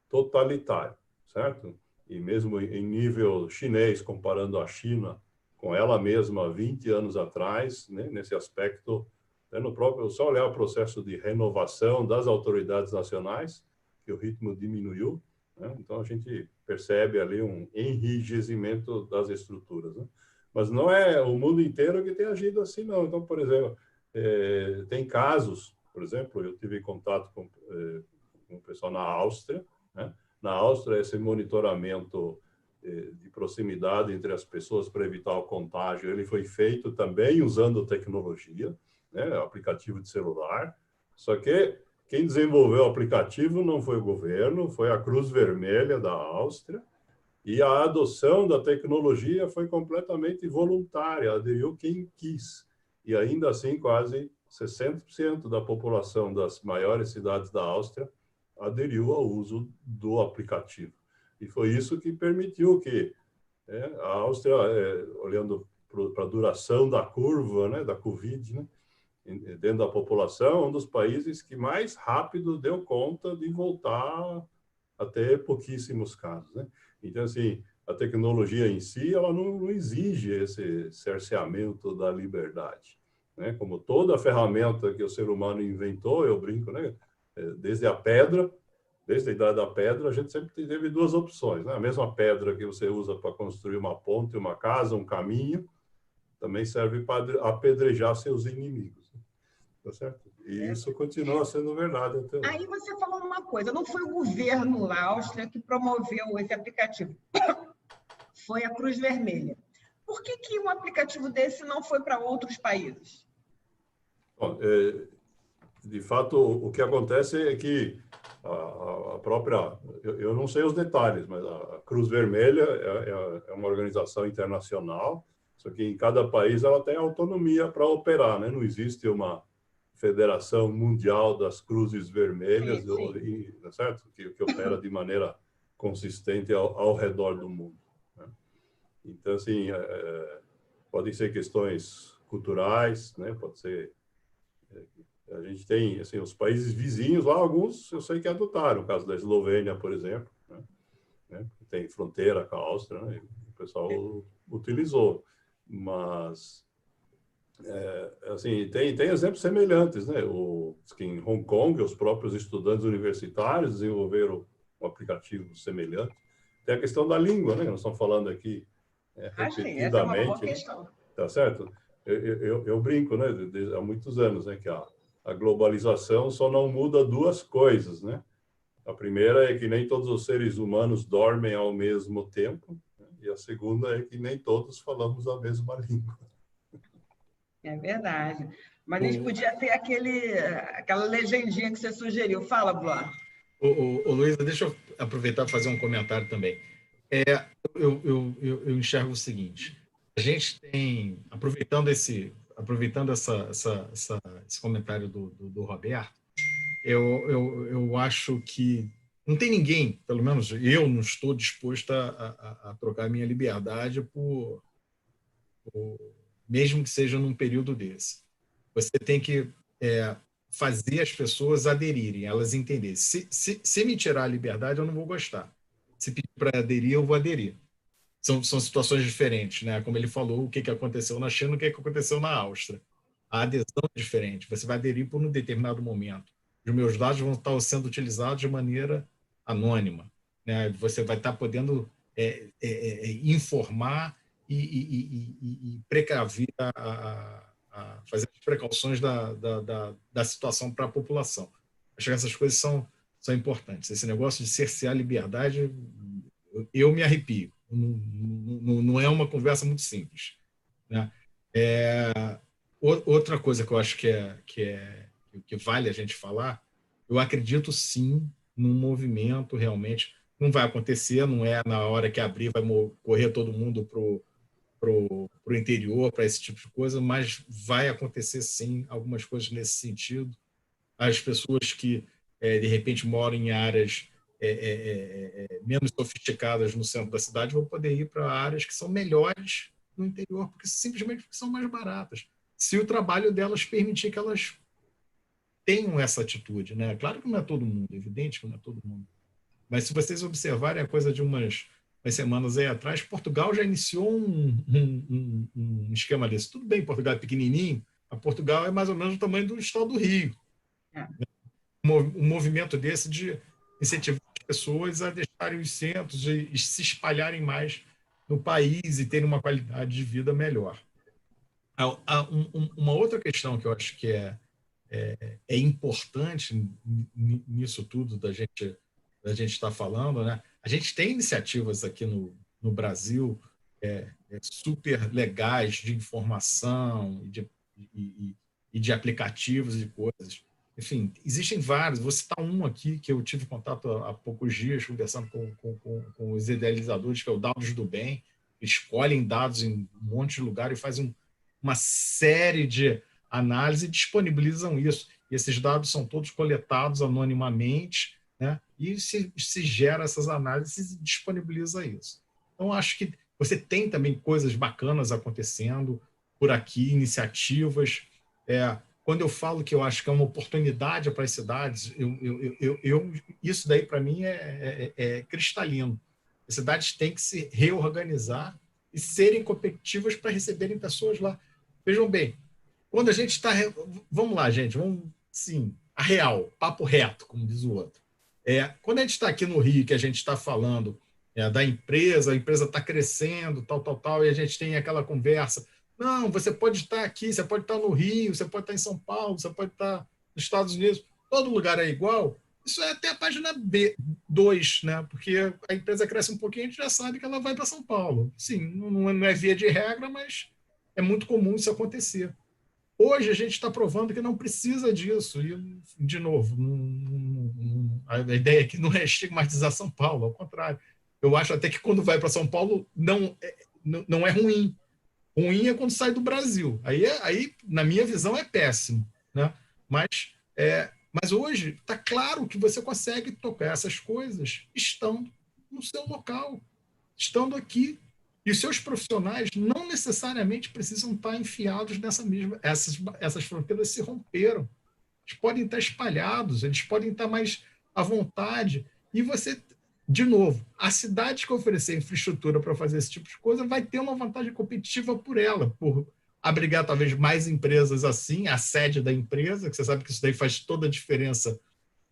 totalitário, certo? E mesmo em nível chinês, comparando a China com ela mesma 20 anos atrás, né, nesse aspecto, né, no próprio, só olhar o processo de renovação das autoridades nacionais, que o ritmo diminuiu, né? Então a gente percebe ali um enrijecimento das estruturas, né? Mas não é o mundo inteiro que tem agido assim, não. Então, por exemplo, tem casos, por exemplo, eu tive contato com o pessoal na Áustria, né? Na Áustria, esse monitoramento de proximidade entre as pessoas para evitar o contágio, ele foi feito também usando tecnologia, né? Aplicativo de celular, só que quem desenvolveu o aplicativo não foi o governo, foi a Cruz Vermelha da Áustria, e a adoção da tecnologia foi completamente voluntária, aderiu quem quis. E ainda assim, quase 60% da população das maiores cidades da Áustria aderiu ao uso do aplicativo. E foi isso que permitiu que a Áustria, olhando para a duração da curva, né, da Covid, né, dentro da população, um dos países que mais rápido deu conta de voltar a ter pouquíssimos casos, né? Então, assim, a tecnologia em si, ela não exige esse cerceamento da liberdade, né? Como toda ferramenta que o ser humano inventou, eu brinco, né? Desde a pedra, desde a idade da pedra, a gente sempre teve duas opções, né? A mesma pedra que você usa para construir uma ponte, uma casa, um caminho, também serve para apedrejar seus inimigos, né? Tá certo? E isso continua sendo verdade até hoje. Aí você falou uma coisa, não foi o governo lá, Áustria, que promoveu esse aplicativo, foi a Cruz Vermelha. Por que um aplicativo desse não foi para outros países? Bom, de fato, o que acontece é que a própria, eu não sei os detalhes, mas a Cruz Vermelha é uma organização internacional, só que em cada país ela tem autonomia para operar, né? Não existe uma Federação Mundial das Cruzes Vermelhas, Sim. certo? Que opera de maneira consistente ao redor do mundo, né? Então, assim, podem ser questões culturais, né? Pode ser... A gente tem, assim, os países vizinhos lá, alguns eu sei que adotaram, o caso da Eslovênia, por exemplo, né? Tem fronteira com a Áustria, né? O pessoal utilizou, mas... assim, tem exemplos semelhantes, né? Em Hong Kong, os próprios estudantes universitários desenvolveram um aplicativo semelhante. Tem a questão da língua, né? Nós estamos falando aqui Sim, essa é uma boa repetidamente, questão. tá certo? Eu brinco, né? Há muitos anos, né? Que a globalização só não muda duas coisas, né? A primeira é que nem todos os seres humanos dormem ao mesmo tempo, né? E a segunda é que nem todos falamos a mesma língua. É verdade. Mas a gente podia ter aquela legendinha que você sugeriu. Fala, Blá. Luísa, deixa eu aproveitar e fazer um comentário também. Eu enxergo o seguinte: a gente tem, aproveitando esse comentário do Roberto, eu acho que não tem ninguém, pelo menos eu não estou disposto a trocar minha liberdade mesmo que seja num período desse. Você tem que fazer as pessoas aderirem, elas entenderem. Se me tirar a liberdade, eu não vou gostar. Se pedir para aderir, eu vou aderir. São situações diferentes, né? Como ele falou, o que aconteceu na China, o que aconteceu na Áustria. A adesão é diferente. Você vai aderir por um determinado momento. Os meus dados vão estar sendo utilizados de maneira anônima, né? Você vai estar podendo informar e precaver, fazer as precauções da situação para a população. Acho que essas coisas são importantes. Esse negócio de cercear a liberdade, eu me arrepio. Não é uma conversa muito simples, né? Outra coisa que eu acho que vale a gente falar, eu acredito sim num movimento realmente. Não vai acontecer, não é na hora que abrir, vai correr todo mundo pro interior, para esse tipo de coisa, mas vai acontecer sim algumas coisas nesse sentido. As pessoas que, de repente, moram em áreas menos sofisticadas no centro da cidade vão poder ir para áreas que são melhores no interior, porque simplesmente são mais baratas. Se o trabalho delas permitir que elas tenham essa atitude, né? Claro que não é todo mundo, é evidente que não é todo mundo. Mas se vocês observarem a coisa de umas semanas aí atrás, Portugal já iniciou um esquema desse. Tudo bem, Portugal é pequenininho, a Portugal é mais ou menos o tamanho do estado do Rio. Um movimento desse de incentivar as pessoas a deixarem os centros e se espalharem mais no país e terem uma qualidade de vida melhor. Uma outra questão que eu acho que é importante nisso tudo da gente estar falando, né? A gente tem iniciativas aqui no Brasil super legais de informação e de aplicativos e coisas. Enfim, existem vários. Vou citar um aqui que eu tive contato há poucos dias, conversando com os idealizadores, que é o Dados do Bem. Eles escolhem dados em um monte de lugar e fazem uma série de análises e disponibilizam isso. E esses dados são todos coletados anonimamente, né? E se gera essas análises e disponibiliza isso. Então, acho que você tem também coisas bacanas acontecendo por aqui, iniciativas. Quando eu falo que eu acho que é uma oportunidade para as cidades, isso daí, para mim, é cristalino. As cidades têm que se reorganizar e serem competitivas para receberem pessoas lá. Vejam bem, quando a gente está... Vamos lá, gente, vamos, sim, a real, papo reto, como diz o outro. Quando a gente está aqui no Rio, que a gente está falando da empresa, a empresa está crescendo, tal, e a gente tem aquela conversa, não, você pode estar aqui, você pode estar no Rio, você pode estar em São Paulo, você pode estar nos Estados Unidos, todo lugar é igual. Isso é até a página B2, né? Porque a empresa cresce um pouquinho, a gente já sabe que ela vai para São Paulo. Sim, não é via de regra, mas é muito comum isso acontecer. Hoje a gente está provando que não precisa disso. E, de novo, a ideia aqui não é estigmatizar São Paulo, ao contrário. Eu acho até que quando vai para São Paulo não é ruim. Ruim é quando sai do Brasil. Aí na minha visão, é péssimo, né? Mas hoje está claro que você consegue tocar essas coisas estando no seu local, estando aqui. E os seus profissionais não necessariamente precisam estar enfiados nessa mesma... Essas fronteiras se romperam. Eles podem estar espalhados, eles podem estar mais à vontade. E você, de novo, a cidade que oferecer infraestrutura para fazer esse tipo de coisa vai ter uma vantagem competitiva por ela, por abrigar talvez mais empresas assim, a sede da empresa, que você sabe que isso daí faz toda a diferença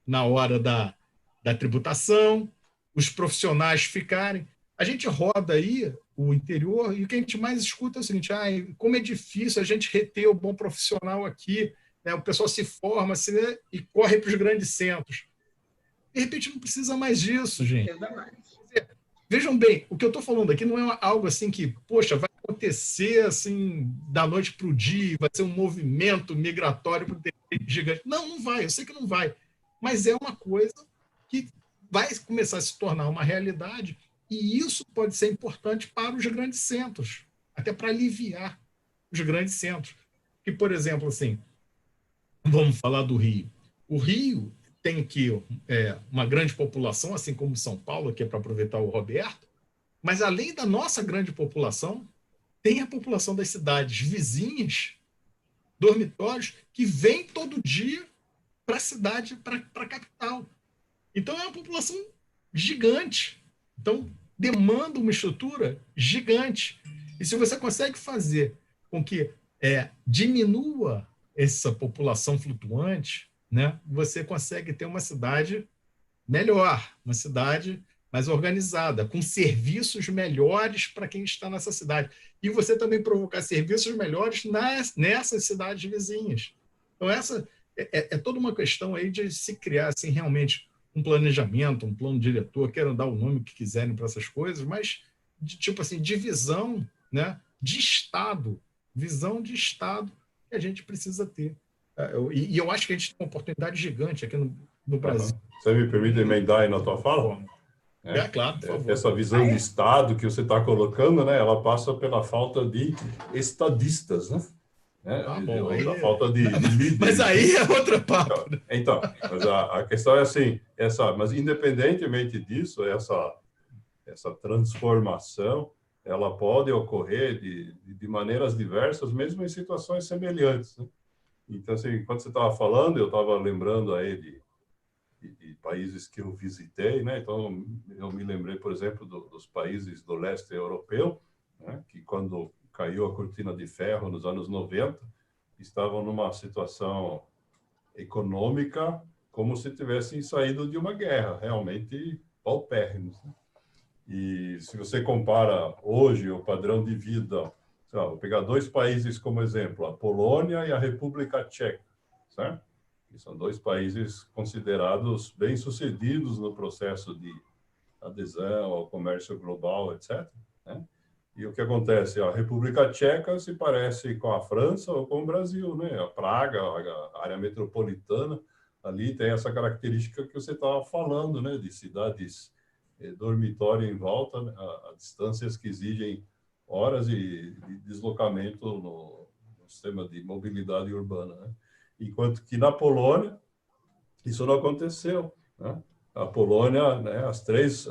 na hora da tributação, os profissionais ficarem... A gente roda aí o interior e o que a gente mais escuta é o seguinte: como é difícil a gente reter o bom profissional aqui, né? O pessoal se forma e corre para os grandes centros. De repente não precisa mais disso, gente. Vejam bem, o que eu estou falando aqui não é algo assim que, poxa, vai acontecer assim da noite para o dia, vai ser um movimento migratório gigante. Não vai, eu sei que não vai. Mas é uma coisa que vai começar a se tornar uma realidade. E isso pode ser importante para os grandes centros, até para aliviar os grandes centros. Que, por exemplo, assim, vamos falar do Rio. O Rio tem aqui uma grande população, assim como São Paulo, que é para aproveitar o Roberto, mas além da nossa grande população, tem a população das cidades vizinhas, dormitórios, que vem todo dia para a cidade, para a capital. Então, é uma população gigante. Então, demanda uma estrutura gigante. E se você consegue fazer com que diminua essa população flutuante, né, você consegue ter uma cidade melhor, uma cidade mais organizada, com serviços melhores para quem está nessa cidade. E você também provocar serviços melhores nessas cidades vizinhas. Então, essa é toda uma questão aí de se criar assim, realmente um planejamento, um plano diretor, queiram dar o nome que quiserem para essas coisas, mas tipo assim, de visão, né, de Estado, visão de Estado que a gente precisa ter. E eu acho que a gente tem uma oportunidade gigante aqui no Brasil. Você me permite emendar aí na tua fala? Claro, por favor. Essa visão de Estado que você está colocando, né, ela passa pela falta de estadistas, né? A falta de líderes. Mas aí é outra papo. Então, mas a questão é assim, mas independentemente disso, essa transformação, ela pode ocorrer de maneiras diversas, mesmo em situações semelhantes, né? Então, assim, quando você estava falando, eu estava lembrando aí de países que eu visitei, né? Então, eu me lembrei, por exemplo, dos países do leste europeu, né? Que quando caiu a cortina de ferro nos anos 90, estavam numa situação econômica como se tivessem saído de uma guerra, realmente paupérrimos, né? E se você compara hoje o padrão de vida, sei lá, vou pegar 2 países como exemplo, a Polônia e a República Tcheca, certo? Que são 2 países considerados bem-sucedidos no processo de adesão ao comércio global, etc., né? E o que acontece? A República Tcheca se parece com a França ou com o Brasil, né? A Praga, a área metropolitana, ali tem essa característica que você estava falando, né? De cidades dormitório em volta, né? A distâncias que exigem horas de deslocamento no sistema de mobilidade urbana, né? Enquanto que na Polônia, isso não aconteceu, né? A Polônia, né, as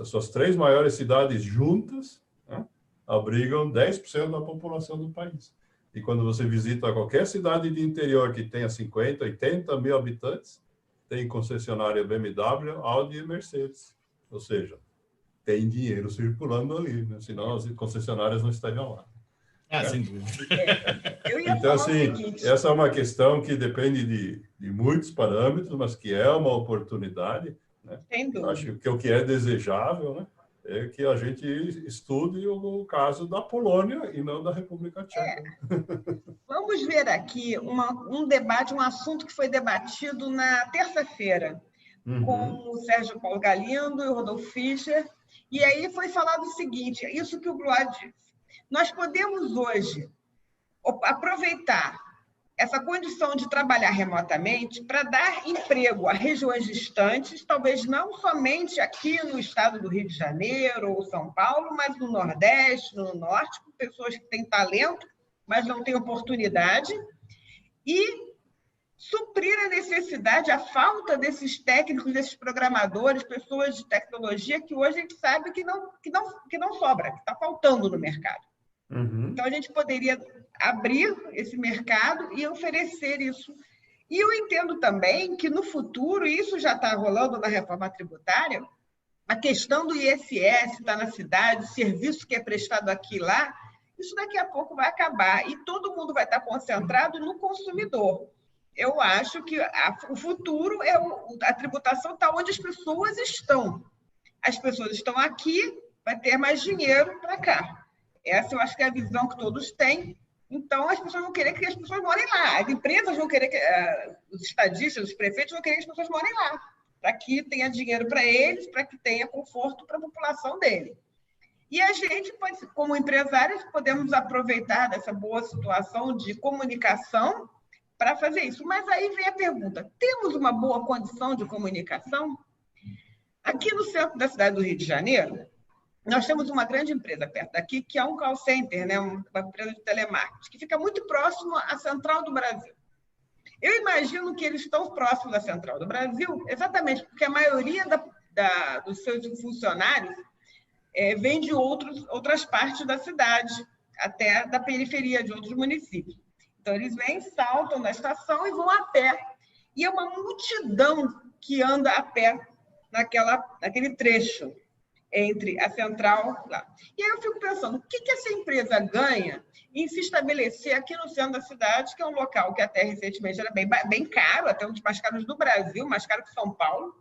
suas 3 maiores cidades juntas, né, abrigam 10% da população do país. E quando você visita qualquer cidade de interior que tenha 50, 80 mil habitantes, tem concessionária BMW, Audi e Mercedes. Ou seja, tem dinheiro circulando ali, né? Senão as concessionárias não estariam lá. Sem dúvida. Então, assim, essa é uma questão que depende de muitos parâmetros, mas que é uma oportunidade, né? Acho que o que é desejável, né, é que a gente estude o caso da Polônia e não da República Tcheca. Vamos ver aqui um debate, um assunto que foi debatido na terça-feira com o Sérgio Paulo Galindo e o Rodolfo Fischer, e aí foi falado o seguinte, isso que o Blois disse. Nós podemos hoje aproveitar essa condição de trabalhar remotamente para dar emprego a regiões distantes, talvez não somente aqui no estado do Rio de Janeiro ou São Paulo, mas no Nordeste, no Norte, com pessoas que têm talento, mas não têm oportunidade, e suprir a necessidade, a falta desses técnicos, desses programadores, pessoas de tecnologia que hoje a gente sabe que não sobra, que está faltando no mercado. Então, a gente poderia abrir esse mercado e oferecer isso. E eu entendo também que, no futuro, isso já está rolando na reforma tributária, a questão do ISS está na cidade, o serviço que é prestado aqui e lá, isso daqui a pouco vai acabar e todo mundo vai estar concentrado no consumidor. Eu acho que o futuro a tributação está onde as pessoas estão. As pessoas estão aqui, vai ter mais dinheiro para cá. Essa eu acho que é a visão que todos têm. Então, as pessoas vão querer que as pessoas morem lá. As empresas vão querer os estadistas, os prefeitos vão querer que as pessoas morem lá, para que tenha dinheiro para eles, para que tenha conforto para a população dele. E a gente, como empresários, podemos aproveitar dessa boa situação de comunicação para fazer isso. Mas aí vem a pergunta, temos uma boa condição de comunicação? Aqui no centro da cidade do Rio de Janeiro, nós temos uma grande empresa perto daqui, que é um call center, né? Uma empresa de telemarketing, que fica muito próximo à Central do Brasil. Eu imagino que eles estão próximos da Central do Brasil, exatamente porque a maioria dos seus funcionários vem de outras partes da cidade, até da periferia de outros municípios. Então, eles vêm, saltam na estação e vão a pé. E é uma multidão que anda a pé naquele trecho entre a central lá. E aí eu fico pensando, o que essa empresa ganha em se estabelecer aqui no centro da cidade, que é um local que até recentemente era bem caro, até um dos mais caros do Brasil, mais caro que São Paulo,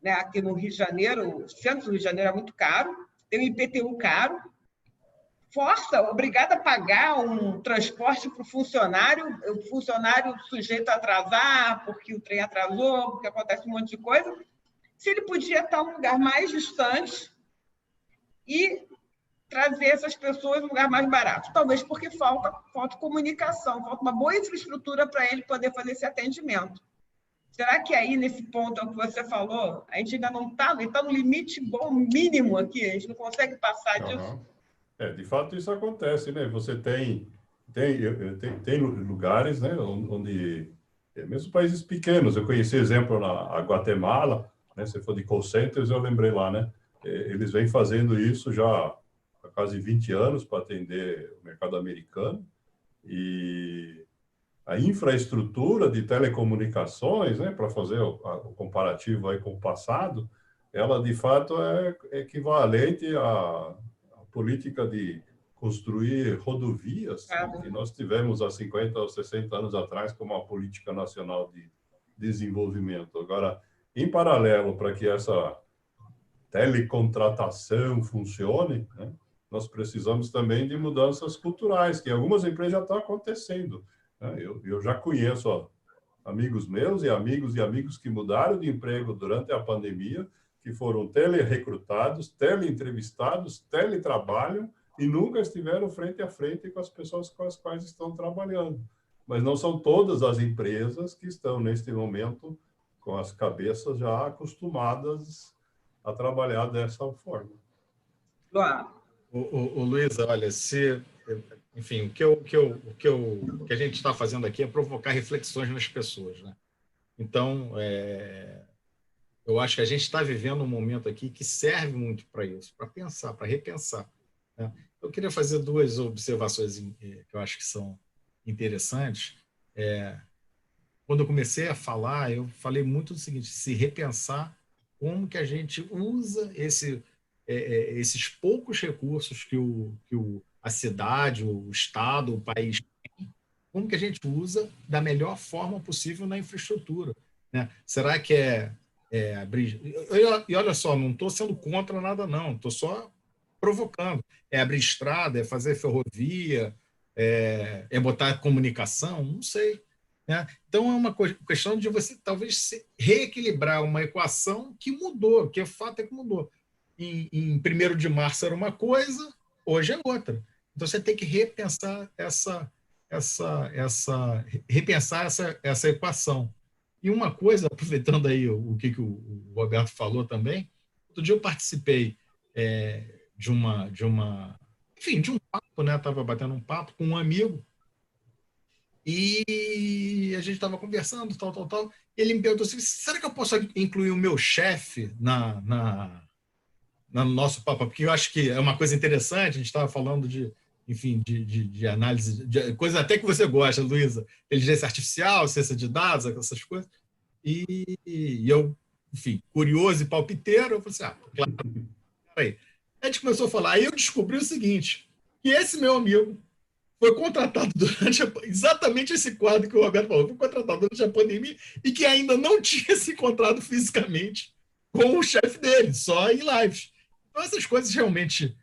né? Aqui no Rio de Janeiro, o centro do Rio de Janeiro é muito caro, tem um IPTU caro, obrigada a pagar um transporte para o funcionário sujeito a atrasar, porque o trem atrasou, porque acontece um monte de coisa, se ele podia estar em um lugar mais distante e trazer essas pessoas em um lugar mais barato. Talvez porque falta comunicação, falta uma boa infraestrutura para ele poder fazer esse atendimento. Será que aí, nesse ponto que você falou, a gente ainda não está no limite bom mínimo aqui, a gente não consegue passar disso? De fato, isso acontece, né? Você tem lugares, né, onde, mesmo países pequenos, eu conheci exemplo na Guatemala, né? Se for de call centers, eu lembrei lá, né? Eles vêm fazendo isso já há quase 20 anos para atender o mercado americano, e a infraestrutura de telecomunicações, né, para fazer o comparativo aí com o passado, ela de fato é equivalente à política de construir rodovias que nós tivemos há 50 ou 60 anos atrás como uma política nacional de desenvolvimento. Agora, em paralelo, para que essa telecontratação funcione, né, nós precisamos também de mudanças culturais, que em algumas empresas já está acontecendo. Né? Eu já conheço amigos meus e amigos que mudaram de emprego durante a pandemia, que foram telerecrutados, teleentrevistados, teletrabalham e nunca estiveram frente a frente com as pessoas com as quais estão trabalhando. Mas não são todas as empresas que estão, neste momento, com as cabeças já acostumadas a trabalhar dessa forma. Luísa, olha, enfim, o que a gente está fazendo aqui é provocar reflexões nas pessoas, né? Então, eu acho que a gente está vivendo um momento aqui que serve muito para isso, para pensar, para repensar, né? Eu queria fazer duas observações que eu acho que são interessantes. Quando eu comecei a falar, eu falei muito do seguinte: se repensar como que a gente usa esses poucos recursos que a cidade, o Estado, o país tem, como que a gente usa da melhor forma possível na infraestrutura, né? Será que abrir... E olha só, não estou sendo contra nada, não. Estou só provocando. É abrir estrada, é fazer ferrovia, é botar comunicação, não sei, né? Então, é uma questão de você talvez reequilibrar uma equação que mudou, que o fato é que mudou. Em 1º de março era uma coisa, hoje é outra. Então, você tem que repensar essa equação. E uma coisa, aproveitando aí o que o Roberto falou também, outro dia eu participei de um papo, né? Estava batendo um papo com um amigo e a gente estava conversando, tal. E ele me perguntou assim: será que eu posso incluir o meu chefe no nosso papo? Porque eu acho que é uma coisa interessante, a gente estava falando de análise, de coisas até que você gosta, Luísa, inteligência artificial, ciência de dados, essas coisas. E eu, enfim, curioso e palpiteiro, eu falei assim: claro, peraí. A gente começou a falar, aí eu descobri o seguinte, que esse meu amigo foi contratado durante exatamente esse quadro que o Roberto falou, foi contratado durante a pandemia e que ainda não tinha se encontrado fisicamente com o chefe dele, só em lives. Então, essas coisas realmente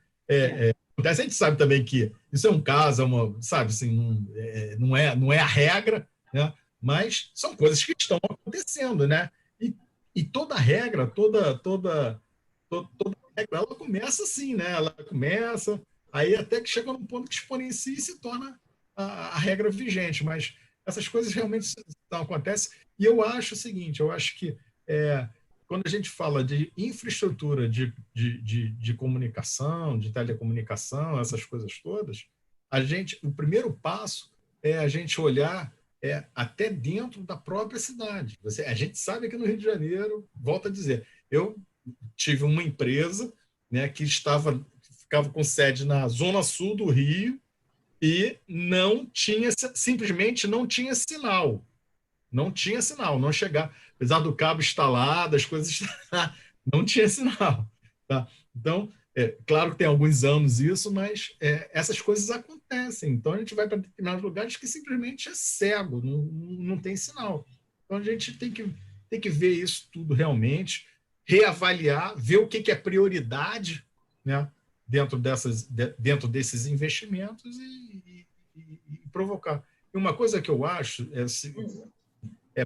acontecem. A gente sabe também que isso é um caso, sabe, assim, não é a regra, né? Mas são coisas que estão acontecendo, né? E toda regra, toda regra, ela começa assim, né? Ela começa, aí até que chega num ponto que exponencia e se torna a regra vigente. Mas essas coisas realmente não acontecem. E eu acho o seguinte, eu acho que quando a gente fala de infraestrutura de comunicação, de telecomunicação, essas coisas todas, o primeiro passo é a gente olhar até dentro da própria cidade. A gente sabe que no Rio de Janeiro, volto a dizer, eu tive uma empresa, né, que ficava com sede na zona sul do Rio e simplesmente não tinha sinal. Não tinha sinal, não chegava. Apesar do cabo instalado, as coisas não tinha sinal. Tá? Então, claro que tem alguns anos isso, mas essas coisas acontecem. Então, a gente vai para determinados lugares que simplesmente é cego, não tem sinal. Então, a gente tem que ver isso tudo realmente, reavaliar, ver o que é prioridade, né, dentro desses investimentos e provocar. E uma coisa que eu acho assim,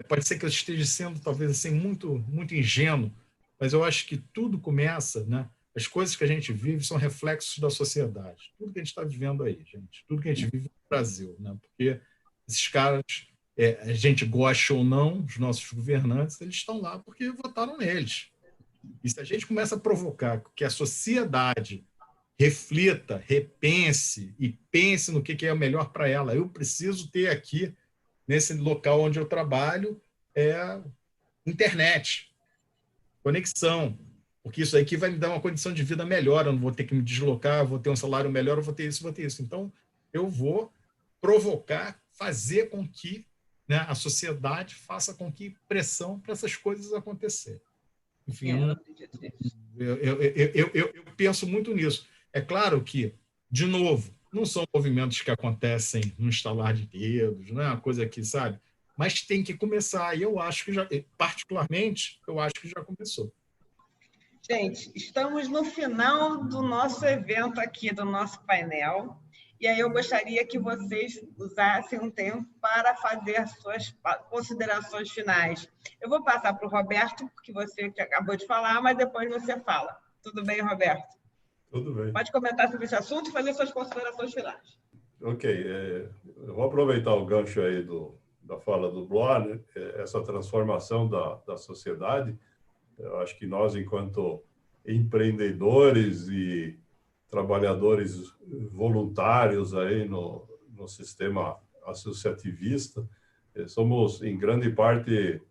pode ser que eu esteja sendo talvez assim muito ingênuo, mas eu acho que tudo começa, né? As coisas que a gente vive são reflexos da sociedade. Tudo que a gente está vivendo aí, gente, tudo que a gente vive no Brasil, né? Porque esses caras, a gente gosta ou não, os nossos governantes, eles estão lá porque votaram neles. E se a gente começa a provocar que a sociedade reflita, repense e pense no que é o melhor para ela, eu preciso ter aqui nesse local onde eu trabalho internet, conexão, porque isso aqui vai me dar uma condição de vida melhor, eu não vou ter que me deslocar, vou ter um salário melhor, eu vou ter isso, vou ter isso. Então, eu vou provocar, fazer com que, né, a sociedade faça com que pressão para essas coisas acontecerem. Enfim, eu penso muito nisso. É claro que, de novo, não são movimentos que acontecem no estalar de dedos, não é uma coisa que, sabe? Mas tem que começar. E eu acho que já, particularmente, eu acho que já começou. Gente, estamos no final do nosso evento aqui, do nosso painel. E aí eu gostaria que vocês usassem um tempo para fazer as suas considerações finais. Eu vou passar para o Roberto, que você acabou de falar, mas depois você fala. Tudo bem, Roberto? Tudo bem. Pode comentar sobre esse assunto e fazer suas considerações finais. Ok. Eu vou aproveitar o gancho aí da fala do Blois, né? Essa transformação da sociedade. Eu acho que nós, enquanto empreendedores e trabalhadores voluntários aí no sistema associativista, somos, em grande parte,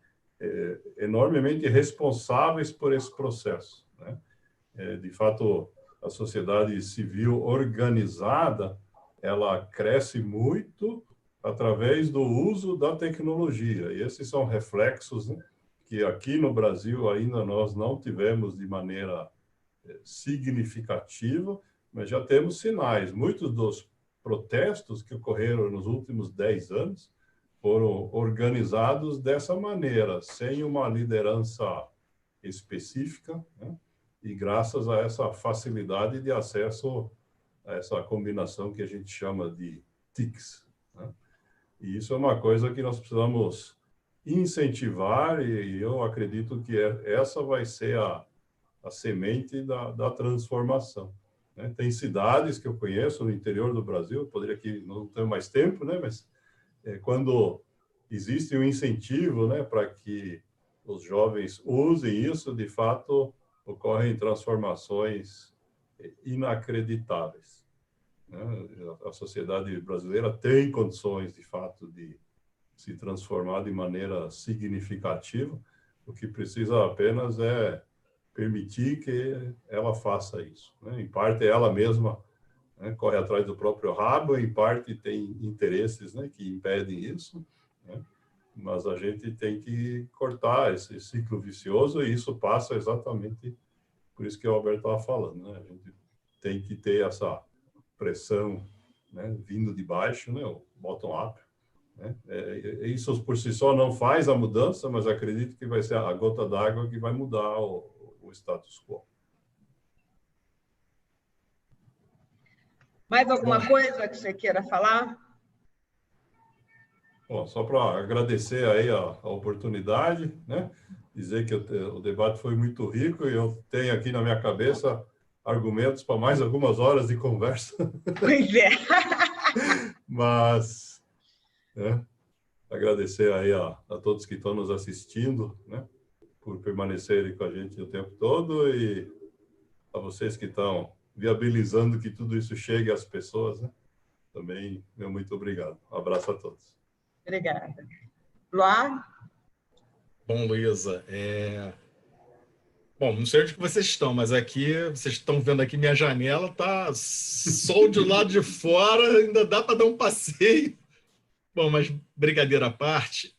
enormemente responsáveis por esse processo, né? De fato, a sociedade civil organizada, ela cresce muito através do uso da tecnologia, e esses são reflexos, né, que aqui no Brasil ainda nós não tivemos de maneira significativa, mas já temos sinais. Muitos dos protestos que ocorreram nos últimos 10 anos foram organizados dessa maneira, sem uma liderança específica, né? E graças a essa facilidade de acesso a essa combinação que a gente chama de TICs, né? E isso é uma coisa que nós precisamos incentivar, e eu acredito que essa vai ser a semente da transformação, né? Tem cidades que eu conheço no interior do Brasil, poderia aqui, não tenho mais tempo, né? Mas quando existe um incentivo, né, para que os jovens usem isso, de fato, ocorrem transformações inacreditáveis, né? A sociedade brasileira tem condições, de fato, de se transformar de maneira significativa. O que precisa apenas é permitir que ela faça isso, né? Em parte, ela mesma, né, corre atrás do próprio rabo, em parte tem interesses, né, que impedem isso, né? Mas a gente tem que cortar esse ciclo vicioso, e isso passa exatamente por isso que o Alberto estava falando, né? A gente tem que ter essa pressão, né, vindo de baixo, né, o bottom-up, né? Isso por si só não faz a mudança, mas acredito que vai ser a gota d'água que vai mudar o status quo. Mais alguma coisa que você queira falar? Bom, só para agradecer aí a oportunidade, né? Dizer que o debate foi muito rico e eu tenho aqui na minha cabeça argumentos para mais algumas horas de conversa. Pois é. Mas, né, agradecer aí a todos que estão nos assistindo, né, por permanecerem com a gente o tempo todo, e a vocês que estão viabilizando que tudo isso chegue às pessoas, né? Também, meu muito obrigado. Um abraço a todos. Obrigada. Luar? Bom, Luísa, bom, não sei onde que vocês estão, mas aqui, vocês estão vendo aqui minha janela, tá sol de lado de fora, ainda dá para dar um passeio. Bom, mas brincadeira à parte,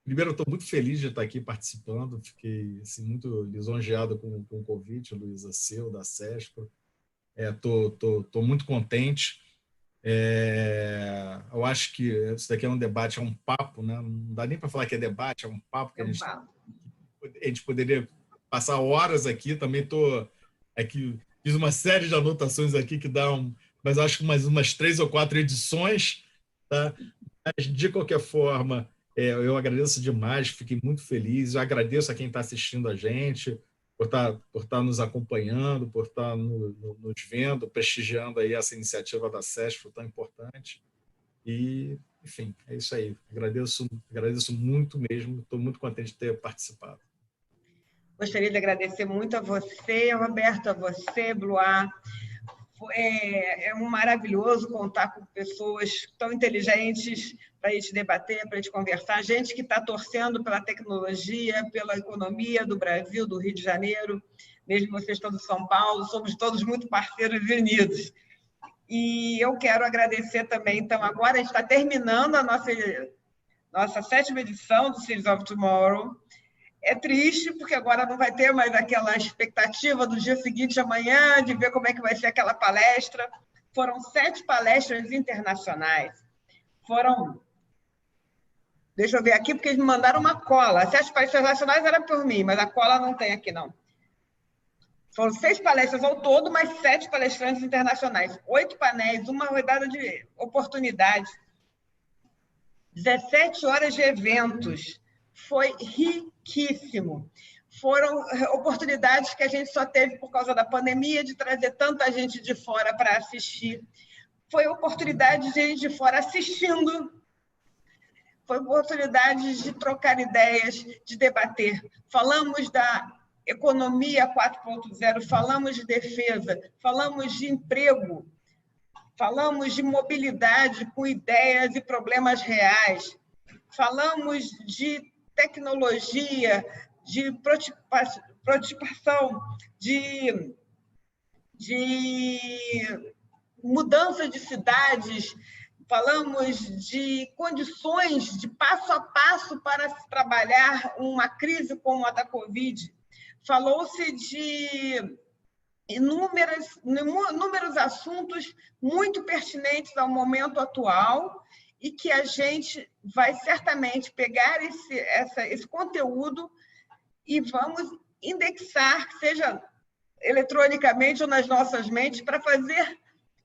primeiro eu estou muito feliz de estar aqui participando, fiquei assim, muito lisonjeado com o convite, Luísa, seu, da CESPRO. Estou muito contente. Eu acho que isso daqui é um debate, é um papo, né? Não dá nem para falar que é debate, é um papo que a gente poderia passar horas aqui. Também estou aqui, fiz uma série de anotações aqui que dão, mas acho que umas 3 ou 4 edições, tá? Mas, de qualquer forma, eu agradeço demais, fiquei muito feliz. Eu agradeço a quem está assistindo a gente, por estar nos acompanhando, por estar nos vendo, prestigiando aí essa iniciativa da CESPRO tão importante. E, enfim, é isso aí. Agradeço muito mesmo, estou muito contente de ter participado. Gostaria de agradecer muito a você, Roberto, a você, Blois. É maravilhoso contar com pessoas tão inteligentes para a gente debater, para a gente conversar, gente que está torcendo pela tecnologia, pela economia do Brasil, do Rio de Janeiro, mesmo vocês todos de São Paulo, somos todos muito parceiros e unidos. E eu quero agradecer também, então, agora a gente está terminando a nossa 7ª edição do Cities of Tomorrow. É triste, porque agora não vai ter mais aquela expectativa do dia seguinte, amanhã, de ver como é que vai ser aquela palestra. Foram 7 palestras internacionais. Deixa eu ver aqui, porque eles me mandaram uma cola. As 7 palestras nacionais eram por mim, mas a cola não tem aqui, não. Foram 6 palestras ao todo, mais 7 palestrantes internacionais. 8 painéis, uma rodada de oportunidade. 17 horas de eventos. Foi riquíssimo. Foram oportunidades que a gente só teve por causa da pandemia, de trazer tanta gente de fora para assistir. Foi oportunidade de gente de fora assistindo. Foi oportunidade de trocar ideias, de debater. Falamos da economia 4.0, falamos de defesa, falamos de emprego, falamos de mobilidade com ideias e problemas reais, falamos de tecnologia, de protipação, de mudança de cidades, falamos de condições de passo a passo para se trabalhar uma crise como a da Covid. Falou-se de inúmeros assuntos muito pertinentes ao momento atual e que a gente vai certamente pegar esse conteúdo e vamos indexar, seja eletronicamente ou nas nossas mentes, para fazer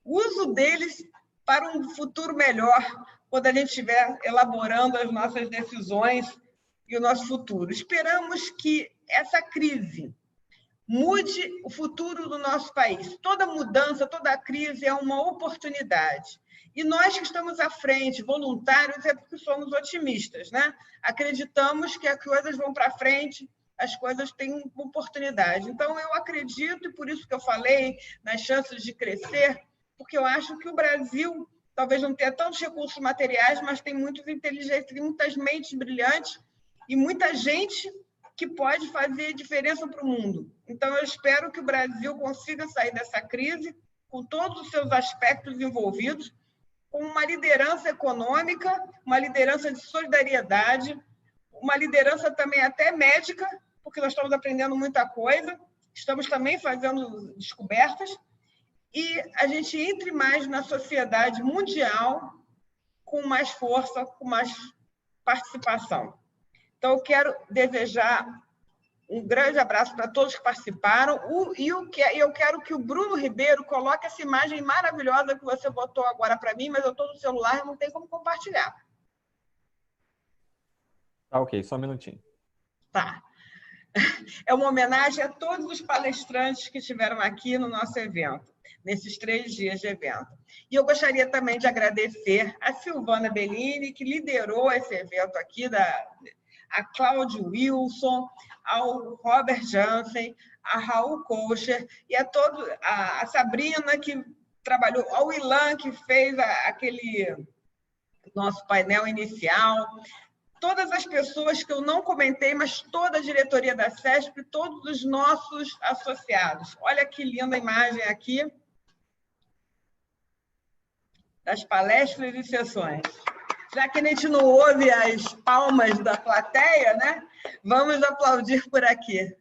uso deles para um futuro melhor, quando a gente estiver elaborando as nossas decisões e o nosso futuro. Esperamos que essa crise mude o futuro do nosso país. Toda mudança, toda crise é uma oportunidade. E nós que estamos à frente, voluntários, é porque somos otimistas, né? Acreditamos que as coisas vão para frente, as coisas têm uma oportunidade. Então, eu acredito, e por isso que eu falei nas chances de crescer, porque eu acho que o Brasil talvez não tenha tantos recursos materiais, mas tem muitos inteligentes, tem muitas mentes brilhantes e muita gente que pode fazer diferença para o mundo. Então, eu espero que o Brasil consiga sair dessa crise com todos os seus aspectos envolvidos, com uma liderança econômica, uma liderança de solidariedade, uma liderança também até médica, porque nós estamos aprendendo muita coisa, estamos também fazendo descobertas, e a gente entre mais na sociedade mundial com mais força, com mais participação. Então, eu quero desejar um grande abraço para todos que participaram. E eu quero que o Bruno Ribeiro coloque essa imagem maravilhosa que você botou agora para mim, mas eu estou no celular e não tem como compartilhar. Tá, ok, só um minutinho. Tá. É uma homenagem a todos os palestrantes que estiveram aqui no nosso evento, nesses 3 dias de evento. E eu gostaria também de agradecer a Silvana Bellini, que liderou esse evento aqui, a Cláudio Wilson, ao Robert Jansen, a Raul Kocher, e a Sabrina, que trabalhou, ao Ilan, que fez nosso painel inicial, todas as pessoas que eu não comentei, mas toda a diretoria da CESP, todos os nossos associados. Olha que linda imagem aqui das palestras e sessões. Já que a gente não ouve as palmas da plateia, né? Vamos aplaudir por aqui.